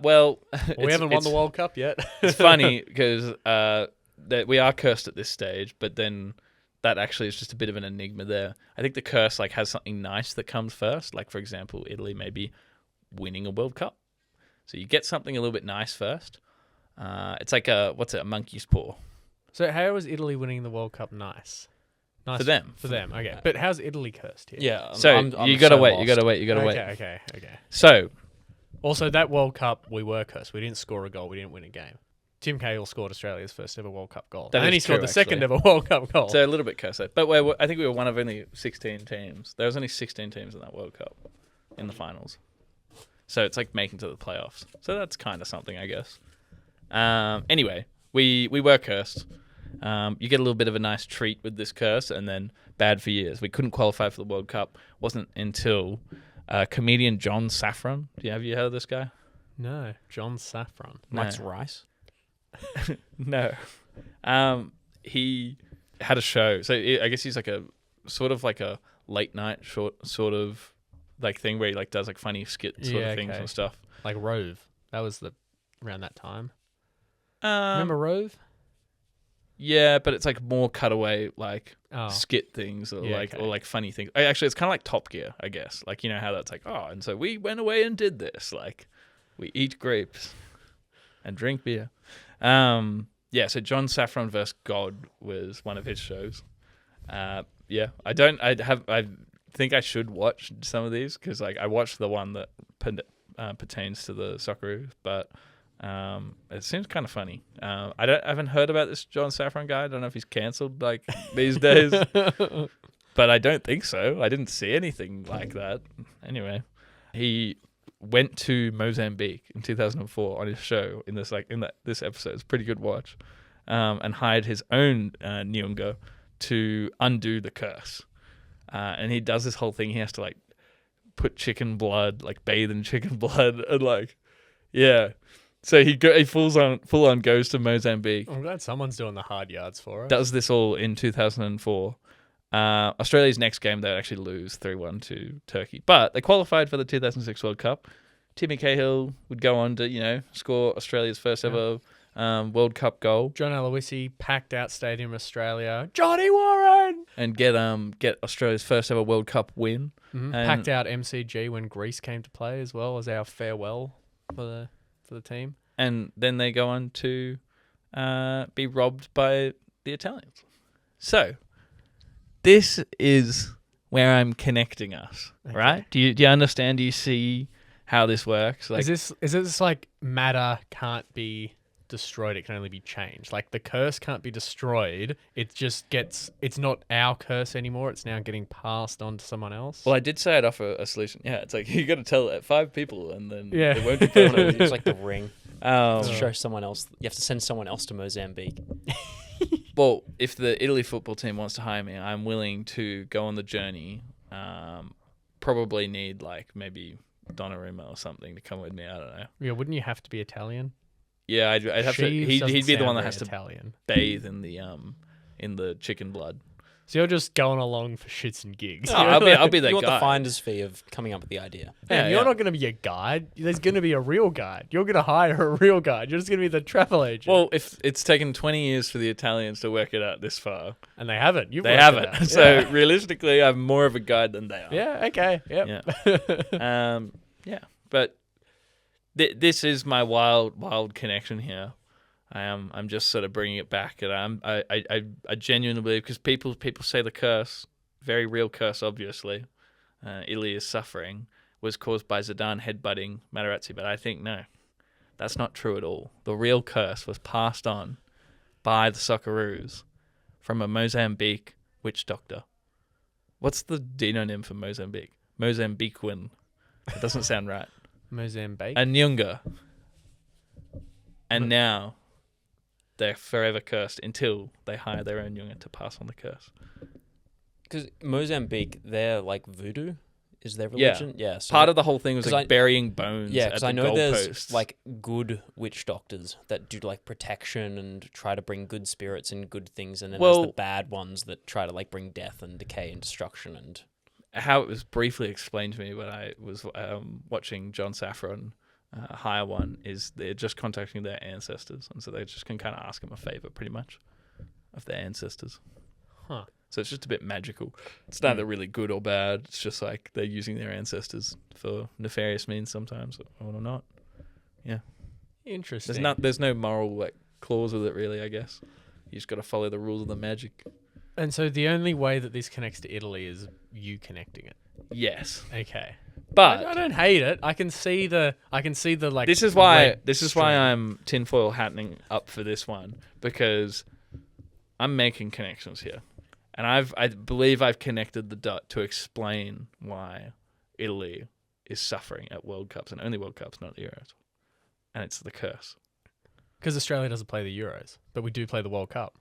Well, We haven't won the World Cup yet. It's funny because that we are cursed at this stage, but then that actually is just a bit of an enigma there. I think the curse like has something nice that comes first. Like, for example, Italy maybe winning a World Cup. So you get something a little bit nice first. It's like a monkey's paw So how was Italy winning the World Cup nice? Nice for them. For them, okay. But how's Italy cursed here? Yeah. So you gotta wait. You gotta wait. Okay. So Also, that World Cup, we were cursed. We didn't score a goal. We didn't win a game. Tim Cahill scored Australia's first ever World Cup goal. That And then is he scored true, the second actually. ever World Cup goal. a little bit cursed, but I think we were one of only 16 teams. There was only 16 teams in that World Cup in the finals. So it's like making to the playoffs. So that's kind of something, I guess. Anyway, we were cursed. You get a little bit of a nice treat with this curse, and then bad for years. We couldn't qualify for the World Cup. Wasn't until comedian John Safran. Have you heard of this guy? No, John Safran. Max No. Rice. No. He had a show. So I guess he's like a sort of like a late night sort of like thing where he like does like funny skit sort Yeah, of things okay. and stuff. Like Rove. That was around that time. Remember? Remember Rove? Yeah, but it's like more cutaway like Oh. skit things or Yeah, like okay. or like funny things. Actually, it's kind of like Top Gear, I guess. Like, you know how that's like, oh, and so we went away and did this. Like, we eat grapes and drink beer. Yeah, so John Safran vs. God was one of his shows. Yeah, I think I should watch some of these because like I watched the one that pertains to the Socceroos, but it seems kind of funny. I haven't heard about this John Safran guy. I don't know if he's cancelled like these days, but I don't think so. I didn't see anything like that. Anyway, he went to Mozambique in 2004 on his show this episode. It's a pretty good watch, and hired his own Nyunga to undo the curse. And he does this whole thing. He has to like put chicken blood, like bathe in chicken blood, and like, yeah. So he full on goes to Mozambique. I'm glad someone's doing the hard yards for us. Does this all in 2004. Australia's next game, they would actually lose 3-1 to Turkey. But they qualified for the 2006 World Cup. Timmy Cahill would go on to, score Australia's first ever World Cup goal. John Aloisi, packed out Stadium Australia. Johnny Warren! And get Australia's first ever World Cup win. Mm-hmm. And- Packed out MCG when Greece came to play as well as our farewell for the team. And then they go on to be robbed by the Italians. So, this is where I'm connecting us, Okay. right? Do you understand? Do you see how this works. Like, is this like matter can't be destroyed, it can only be changed? Like the curse can't be destroyed, it's not our curse anymore, it's now getting passed on to someone else. well, I did say I'd offer a solution. Yeah, it's like you got to tell 5 people, and then Yeah. it won't be permanent. It's like the ring. To Um, show someone else. You have to send someone else to Mozambique. well, if the Italy football team wants to hire me, I'm willing to go on the journey. Probably need like maybe Donnarumma or something to come with me. I don't know. Yeah, wouldn't you have to be Italian? Yeah, I'd have to. Sheaves doesn't He'd be the sound one that very has to Italian. bathe in the chicken blood. So you're just going along for shits and gigs. No, I'll be that You want guy. the finder's fee of coming up with the idea. And you're not going to be a guide. There's going to be a real guide. You're going to hire a real guide. You're just going to be the travel agent. Well, if it's taken 20 years for the Italians to work it out this far, and they haven't. You've they worked it haven't. out. So Yeah. realistically, I'm more of a guide than they are. Yeah. Okay. Yep. Yeah. Yeah. But this is my wild connection here. I'm just sort of bringing it back, and I genuinely believe, because people say the curse, very real curse, obviously, Italy is suffering, was caused by Zidane headbutting Materazzi, but I think no, that's not true at all. The real curse was passed on by the Socceroos from a Mozambique witch doctor. What's the denonym for Mozambique? Mozambiquan. It doesn't sound right. Mozambique. A Nyunga. And now they're forever cursed until they hire their own Nyunga to pass on the curse. Because Mozambique, they're like voodoo, is their Yeah. religion? Yeah. So Part of the whole thing was 'cause like burying bones yeah, at because the I know there's goalposts. like good witch doctors that do like protection and try to bring good spirits and good things, and then there's Well- the bad ones that try to like bring death and decay and destruction and. How it was briefly explained to me when I was watching John Saffron hire one is they're just contacting their ancestors, and so they just can kind of ask them a favor, pretty much, of their ancestors. Huh. So it's just a bit magical. It's neither really good or bad. It's just like they're using their ancestors for nefarious means sometimes, or not. Yeah. Interesting. There's no moral like clause with it, really. I guess you just got to follow the rules of the magic. And so the only way that this connects to Italy is you connecting it. Yes, Okay. but I don't hate it. I can see the like. this is why red string. I'm tinfoil hatting up for this one, because I'm making connections here, and I believe I've connected the dot to explain why Italy is suffering at World Cups, and only World Cups, not the Euros, and it's the curse. Because Australia doesn't play the Euros, but we do play the World Cup.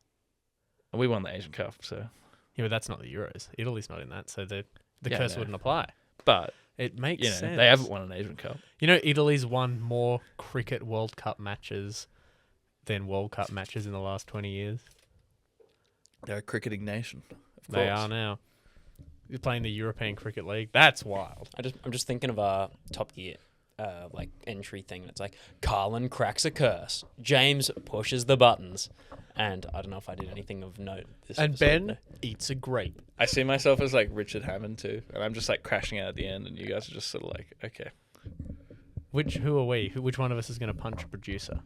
And we won the Asian Cup, so Yeah, but that's not the Euros. Italy's not in that, so the Yeah, curse no. wouldn't apply. but It makes you know sense. they haven't won an Asian Cup. You know, Italy's won more cricket World Cup matches than World Cup matches in the last 20 years. They're a cricketing nation. Of They course. are now. You're playing the European Cricket League. That's wild. I'm just thinking of a Top Gear like entry thing. And it's like Carlin cracks a curse, James pushes the buttons, and I don't know if I did anything of note. This And episode, Ben but- eats a grape. I see myself as like Richard Hammond too, and I'm just like crashing out at the end, and you guys are just sort of like, okay. Who are we? Which one of us is going to punch a producer?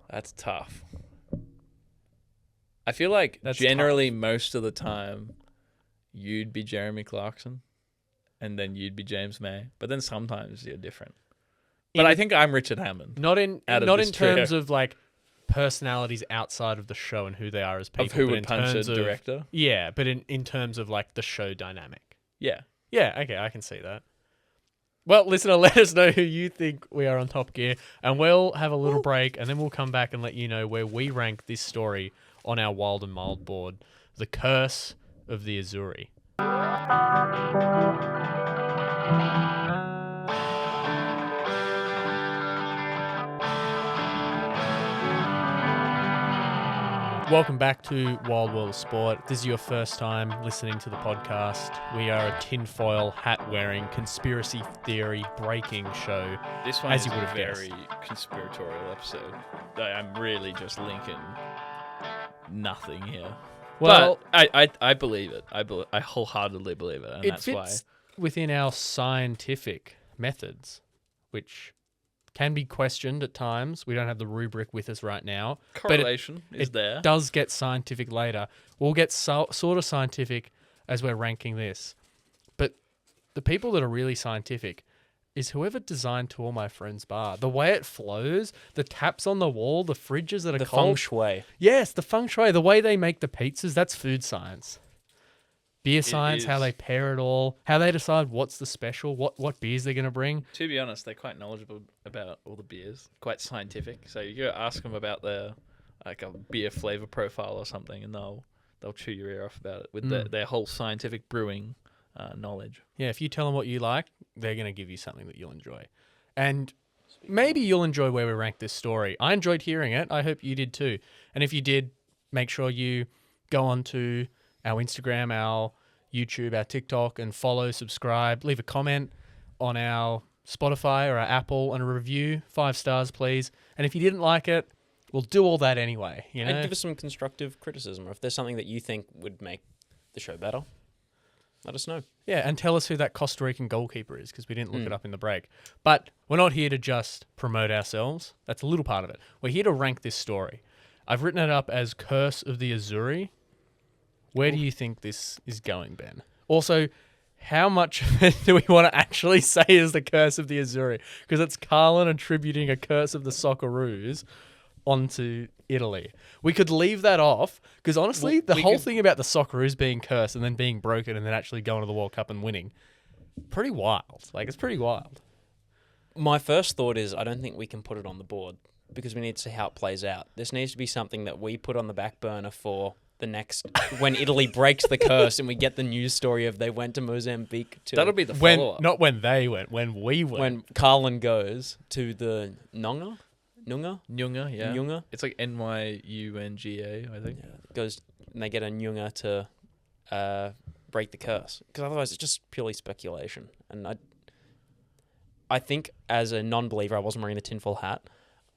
That's tough. I feel like That's generally most of the time you'd be Jeremy Clarkson and then you'd be James May, but then sometimes you're different. But I think I'm Richard Hammond. Not in Out of not this in terms trio. of like personalities outside of the show and who they are as people. Of who but would in punch a terms of- director? Yeah, but in terms of like the show dynamic. Yeah. Yeah, okay, I can see that. Well, listener, let us know who you think we are on Top Gear, and we'll have a little break, and then we'll come back and let you know where we rank this story on our Wild and Mild board, The Curse of the Azzurri. Welcome back to Wild World of Sport. If this is your first time listening to the podcast, we are a tinfoil hat-wearing, conspiracy theory breaking show. This one As is you would a have very conspiratorial episode. I'm really just linking nothing here. Well, but I believe it. I wholeheartedly believe it, and it that's fits why. within our scientific methods, which can be questioned at times. We don't have the rubric with us right now. Correlation is it there. does get scientific later. We'll get sort of scientific as we're ranking this. But the people that are really scientific is whoever designed To All My Friends Bar. The way it flows, the taps on the wall, the fridges that are The cold. feng shui. Yes, the feng shui, the way they make the pizzas, that's food science. Beer science, how is. they pair it all, how they decide what's the special, what beers they're going to bring. To be honest, they're quite knowledgeable about all the beers, quite scientific. So you ask them about their like a beer flavor profile or something, and they'll chew your ear off about it with their whole scientific brewing knowledge. Yeah, if you tell them what you like, they're going to give you something that you'll enjoy. And maybe you'll enjoy where we rank this story. I enjoyed hearing it. I hope you did too. And if you did, make sure you go on to our Instagram, our YouTube, our TikTok, and follow, subscribe, leave a comment on our Spotify or our Apple and a review. 5 stars, please. And if you didn't like it, we'll do all that anyway. You know? And give us some constructive criticism, or if there's something that you think would make the show better, let us know. Yeah, and tell us who that Costa Rican goalkeeper is, because we didn't look it up in the break. But we're not here to just promote ourselves. That's a little part of it. We're here to rank this story. I've written it up as Curse of the Azzurri. Where do you think this is going, Ben? Also, how much of it do we want to actually say is the Curse of the Azzurri? Because it's Carlin attributing a Curse of the Socceroos onto Italy. We could leave that off, because honestly, the whole thing about the Socceroos being cursed and then being broken and then actually going to the World Cup and winning, pretty wild. Like, it's pretty wild. My first thought is I don't think we can put it on the board because we need to see how it plays out. This needs to be something that we put on the back burner for the next when Italy breaks the curse and we get the news story of they went to Mozambique to That'll be the When follow-up. not when they went, when we went. when Carlin goes to the Nunga, Nyunga, yeah. Nyunga? It's like Nyunga, I think. goes and they get a Nyunga to break the curse, because otherwise it's just purely speculation. And I think as a non-believer, I wasn't wearing the tinfoil hat.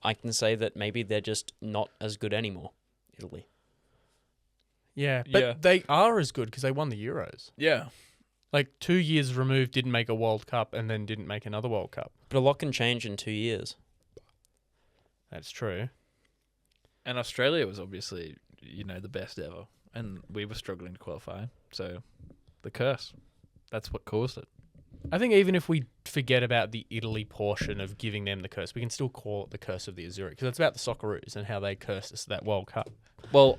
I can say that maybe they're just not as good anymore, Italy. Yeah, but Yeah. they are as good because they won the Euros. Yeah. Like 2 years removed, didn't make a World Cup and then didn't make another World Cup. But a lot can change in 2 years. That's true. And Australia was obviously, the best ever. And we were struggling to qualify. So the curse, that's what caused it. I think even if we forget about the Italy portion of giving them the curse, we can still call it the Curse of the Azzurri, because it's about the Socceroos and how they cursed us that World Cup. Well,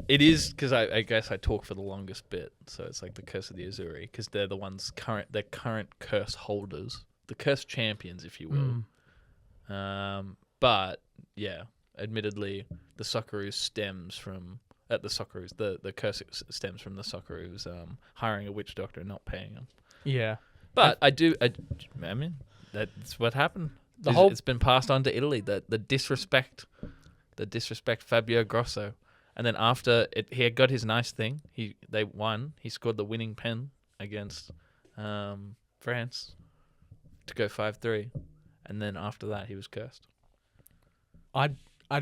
it is because I guess I talk for the longest bit. So it's like the curse of the Azzurri because they're the ones they're current curse holders, the curse champions, if you will. But yeah, admittedly, the Socceroos stems from the curse stems from the Socceroos hiring a witch doctor and not paying them. Yeah. But I mean, that's what happened. It's been passed on to Italy. The disrespect Fabio Grosso, and then after he had got his nice thing. They won. He scored the winning pen against France to go 5-3, and then after that he was cursed. I'd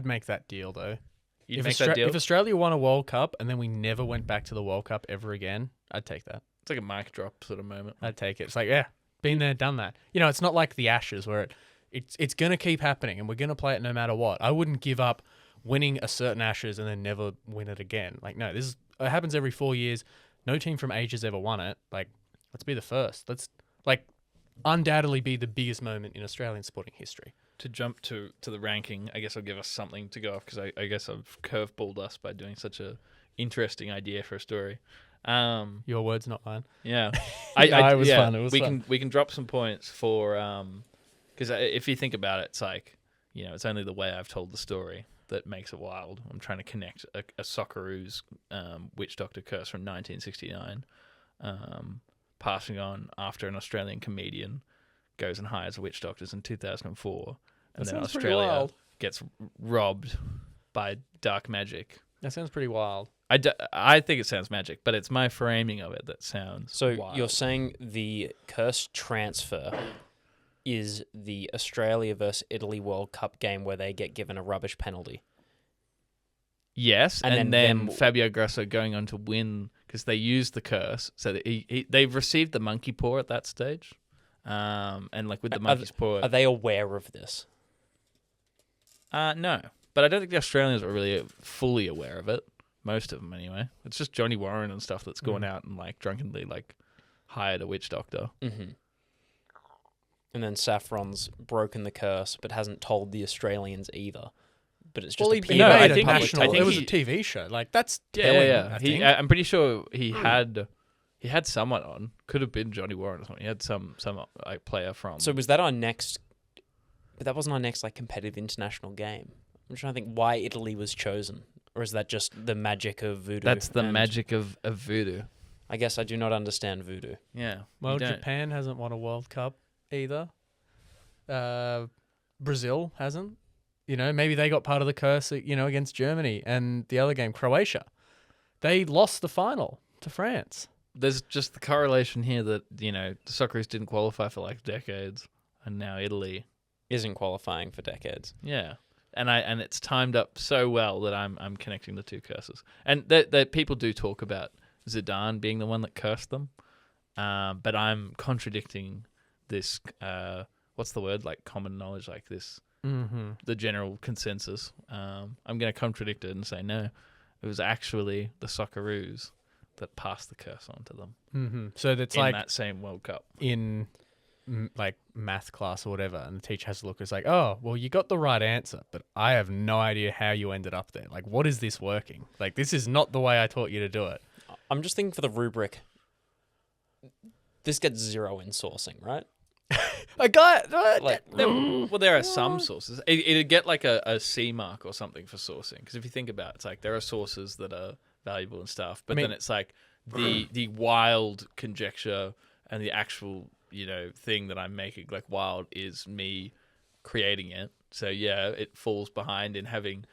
make that deal though. You'd make that deal? If Australia won a World Cup and then we never went back to the World Cup ever again, I'd take that. It's like a mic drop sort of moment. I'd take it. It's like, yeah, been there, done that. It's not like the Ashes where it's going to keep happening and we're going to play it no matter what. I wouldn't give up winning a certain Ashes and then never win it again. Like, no, it happens every 4 years. No team from Asia's ever won it. Like, let's be the first. Let's, undoubtedly be the biggest moment in Australian sporting history. To jump to the ranking, I guess I'll give us something to go off because I guess I've curveballed us by doing such a interesting idea for a story. Your words, not mine. Yeah, It was fun. It was fun. We can drop some points for because if you think about it, it's like it's only the way I've told the story that makes it wild. I'm trying to connect a Socceroos witch doctor curse from 1969, passing on after an Australian comedian goes and hires witch doctors in 2004, and then Australia gets robbed by dark magic. That sounds pretty wild. I think it sounds magic, but it's my framing of it that sounds So wild. you're saying the curse transfer is the Australia versus Italy World Cup game where they get given a rubbish penalty. Yes, And and then then Fabio Grosso going on to win because they used the curse, so that they've received the monkey paw at that stage, and with the monkey's paw. Are they aware of this? No, but I don't think the Australians are really fully aware of it. Most of them, anyway. It's just Johnny Warren and stuff that's gone out and drunkenly hired a witch doctor. Mm-hmm. And then Saffron's broken the curse, but hasn't told the Australians either. But it's just Well, he appeared No, made I a think- national. I think It was he- a TV show. Like that's Yeah, telling. yeah. I think. I'm pretty sure he had someone on. Could have been Johnny Warren or something. He had some like player from. So was that our next? But that wasn't our next like competitive international game. I'm trying to think why Italy was chosen, or is that just the magic of voodoo? that's the And magic of voodoo. I guess I do not understand voodoo. Yeah. Well, you don't. Japan hasn't won a World Cup either. Brazil hasn't. You know, maybe they got part of the curse, against Germany, and the other game, Croatia. They lost the final to France. There's just the correlation here that the Socceroos didn't qualify for like decades, and now Italy. Isn't qualifying for decades. Yeah. And it's timed up so well that I'm connecting the two curses. And that people do talk about Zidane being the one that cursed them, but I'm contradicting this. What's the word? Like common knowledge, like this. Mm-hmm. The general consensus. I'm going to contradict it and say no. It was actually the Socceroos that passed the curse on to them Mm-hmm. So that's in like that same World Cup. in like math class or whatever, and the teacher has to look. It's like, oh, well, you got the right answer, but I have no idea how you ended up there. Like, what is this working? Like, this is not the way I taught you to do it. I'm just thinking for the rubric. This gets 0 in sourcing, right? A guy, Like, There are some sources. It'd get like a C mark or something for sourcing. Because if you think about it, it's like there are sources that are valuable and stuff, but then it's like the wild conjecture and the actual thing that I'm making like wild is me creating it. So yeah, it falls behind in having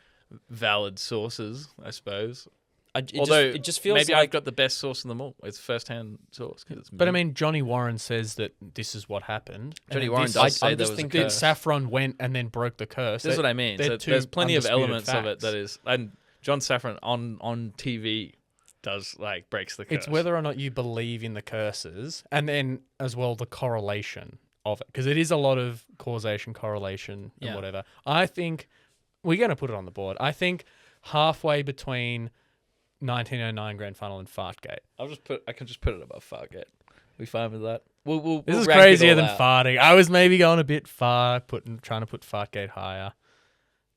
valid sources, I suppose. it just feels maybe like I've got the best source in them all. It's first-hand source. 'Cause it's But I me. mean, Johnny Warren says that this is what happened. Johnny And Warren this- does say I'm there just was a thinking curse. Saffron went and then broke the curse. This is what I mean. they're So two there's plenty of undisputed elements of it facts. that is, and John Saffron on TV does like breaks the curse. It's whether or not you believe in the curses, and then as well the correlation of it, because it is a lot of causation, correlation, and Yeah. whatever. I think we're going to put it on the board. I think halfway between 1909 Grand Final and Fartgate. I can just put it above Fargate. We fine with that? We'll This is rank it crazier all than out. farting. I was maybe going a bit far, trying to put Fartgate higher.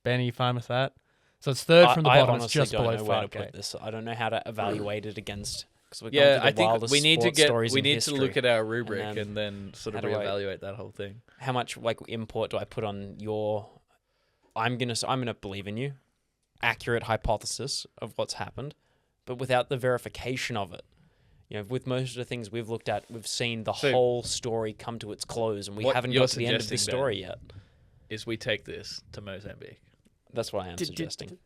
Ben, are you fine with that? So it's third from the I bottom. It's honestly just don't below know where to put Fartgate. this. I don't know how to evaluate it against. Because we're Yeah, going I through the think wildest we need to sports stories in to look history. at our rubric and and then sort of how do I- reevaluate that whole thing. How much like import do I put on your? I'm gonna believe in you. Accurate hypothesis of what's happened, but without the verification of it. With most of the things we've looked at, we've seen the So- whole story come to its close, and we What haven't you're got to the end of the suggesting story yet. Is we take this to Mozambique. That's what I am suggesting.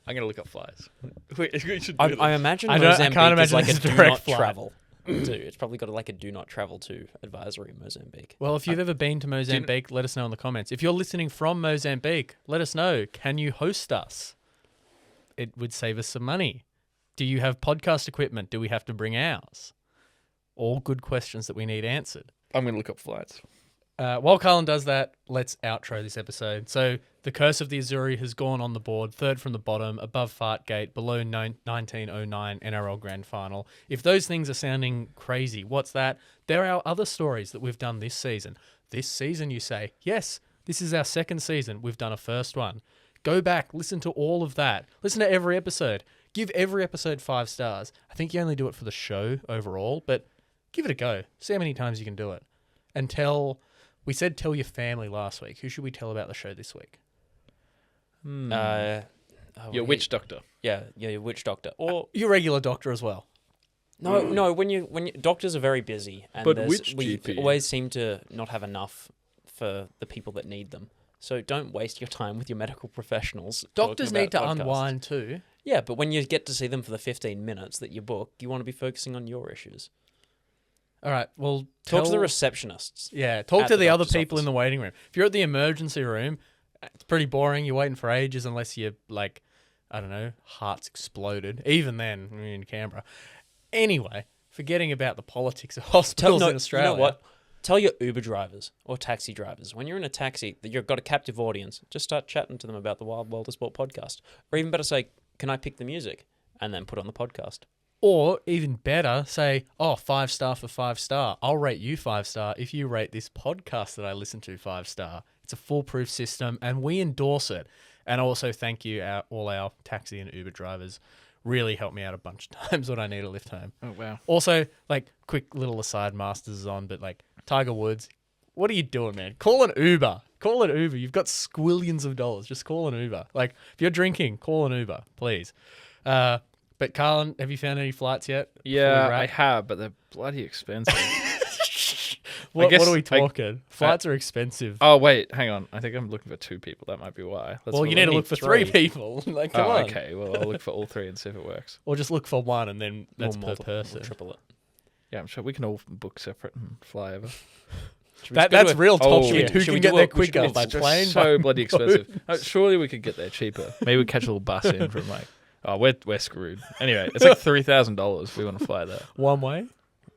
I'm gonna look up flies. We should do I this. imagine I can't Mozambique is imagine like a it's do direct not flight. travel. Too. It's probably got like a do not travel to advisory in Mozambique. Well, if you've ever been to Mozambique, let us know in the comments. If you're listening from Mozambique, let us know. Can you host us? It would save us some money. Do you have podcast equipment? Do we have to bring ours? All good questions that we need answered. I'm gonna look up flights. While Carlin does that, let's outro this episode. So the Curse of the Azzurri has gone on the board, third from the bottom, above Fartgate, below 1909 NRL Grand Final. If those things are sounding crazy, what's that? There are other stories that we've done this season. This season, you say, yes, this is our second season. We've done a first one. Go back, listen to all of that. Listen to every episode. Give every episode 5 stars. I think you only do it for the show overall, but give it a go. See how many times you can do it. And we said tell your family last week. Who should we tell about the show this week? Your witch doctor. Yeah, your witch doctor. Or Your regular doctor as well. no, when you doctors are very busy, and But which we GP? always seem to not have enough for the people that need them. So don't waste your time with your medical professionals. Doctors talking need to about podcasts. unwind too. Yeah, but when you get to see them for the 15 minutes that you book, you want to be focusing on your issues. All right. Well, Talk to the tell- receptionists. Yeah, talk at to the the other doctor's people in office. the waiting room. If you're at the emergency room, it's pretty boring. You're waiting for ages unless you're like, I don't know, heart's exploded. Even then, we're in Canberra. Anyway, forgetting about the politics of hospitals in Australia. You know what? Tell your Uber drivers or taxi drivers when you're in a taxi that you've got a captive audience, just start chatting to them about the Wildest Sport podcast. Or even better say, can I pick the music? And then put on the podcast. Or even better, say, 5-star for 5-star. I'll rate you 5-star if you rate this podcast that I listen to 5-star. It's a foolproof system, and we endorse it. And also thank you, all our taxi and Uber drivers. Really helped me out a bunch of times when I need a lift home. Oh, wow. Also, like, quick little aside, Masters is on, but like, Tiger Woods, what are you doing, man? Call an Uber. Call an Uber. You've got squillions of dollars. Just call an Uber. Like, if you're drinking, call an Uber, please. But Carlin, have you found any flights yet? Yeah, I have, but they're bloody expensive. What guess, are we talking? Flights are expensive. Oh, wait, hang on. I think I'm looking for 2 people. That might be why. Well, you need to look for 3 people. Like, come on. Okay. Well, I'll look for all 3 and see if it works. Or just look for 1 and then that's per multiple, person. triple it. Yeah, I'm sure we can all book separate and fly over. That's real top Oh, shit. Who should can we get do there a- we should- quicker? it's By Just plane? so By bloody boat? expensive. Surely we could get there cheaper. Maybe we catch a little bus in from like. Oh, we're screwed. Anyway, it's like $3,000 if we want to fly there. One way?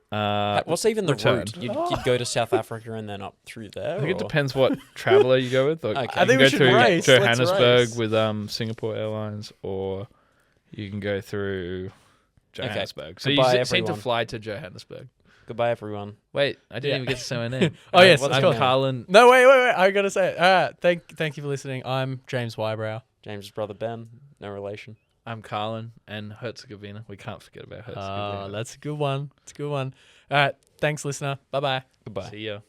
What's even the return. route? You'd go to South Africa and then up through there? I think it or- depends what traveller you go with. Like, Okay. you I can think go we should through race. Let's Johannesburg race. with Singapore Airlines, or you can go through Johannesburg. So Goodbye, you seem to everyone. fly to Johannesburg. Goodbye, everyone. Wait, I didn't Yeah. even get to say my name. Oh, yes, what's I'm going on? Carlin. No, wait. I got to say it. Thank you for listening. I'm James Wybrow. James' brother Ben. No relation. I'm Carlin and Herzegovina. We can't forget about Herzegovina. Oh, that's a good one. It's a good one. All right. Thanks, listener. Bye-bye. Goodbye. See ya.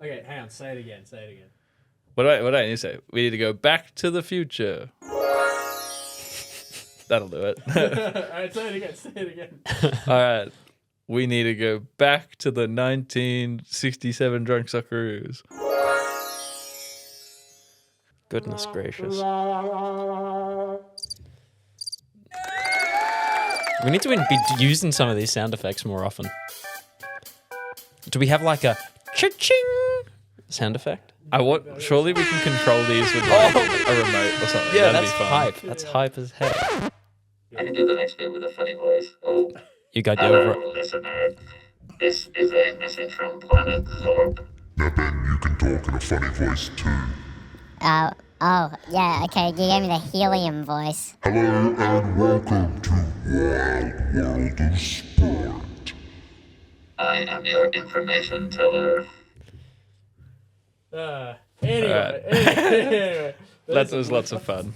Okay, hang on. Say it again. What do I need to say? We need to go back to the future. That'll do it. All right, say it again. All right. We need to go back to the 1967 Drunk Socceroos. Goodness gracious. We need to be using some of these sound effects more often. Do we have like a cha-ching sound effect? Surely we can control these with like a remote or something. Yeah, That'd that's be fun. hype. That's hype as hell. I can do the next bit with a funny voice. Oh, You got hello, over. listener. This is a message from Planet Zorb. Now, Ben, you can talk in a funny voice too. Yeah, okay, you gave me the helium voice. Hello and welcome to Wild World of Sport. I am your information teller. Anyway. That was lots of fun.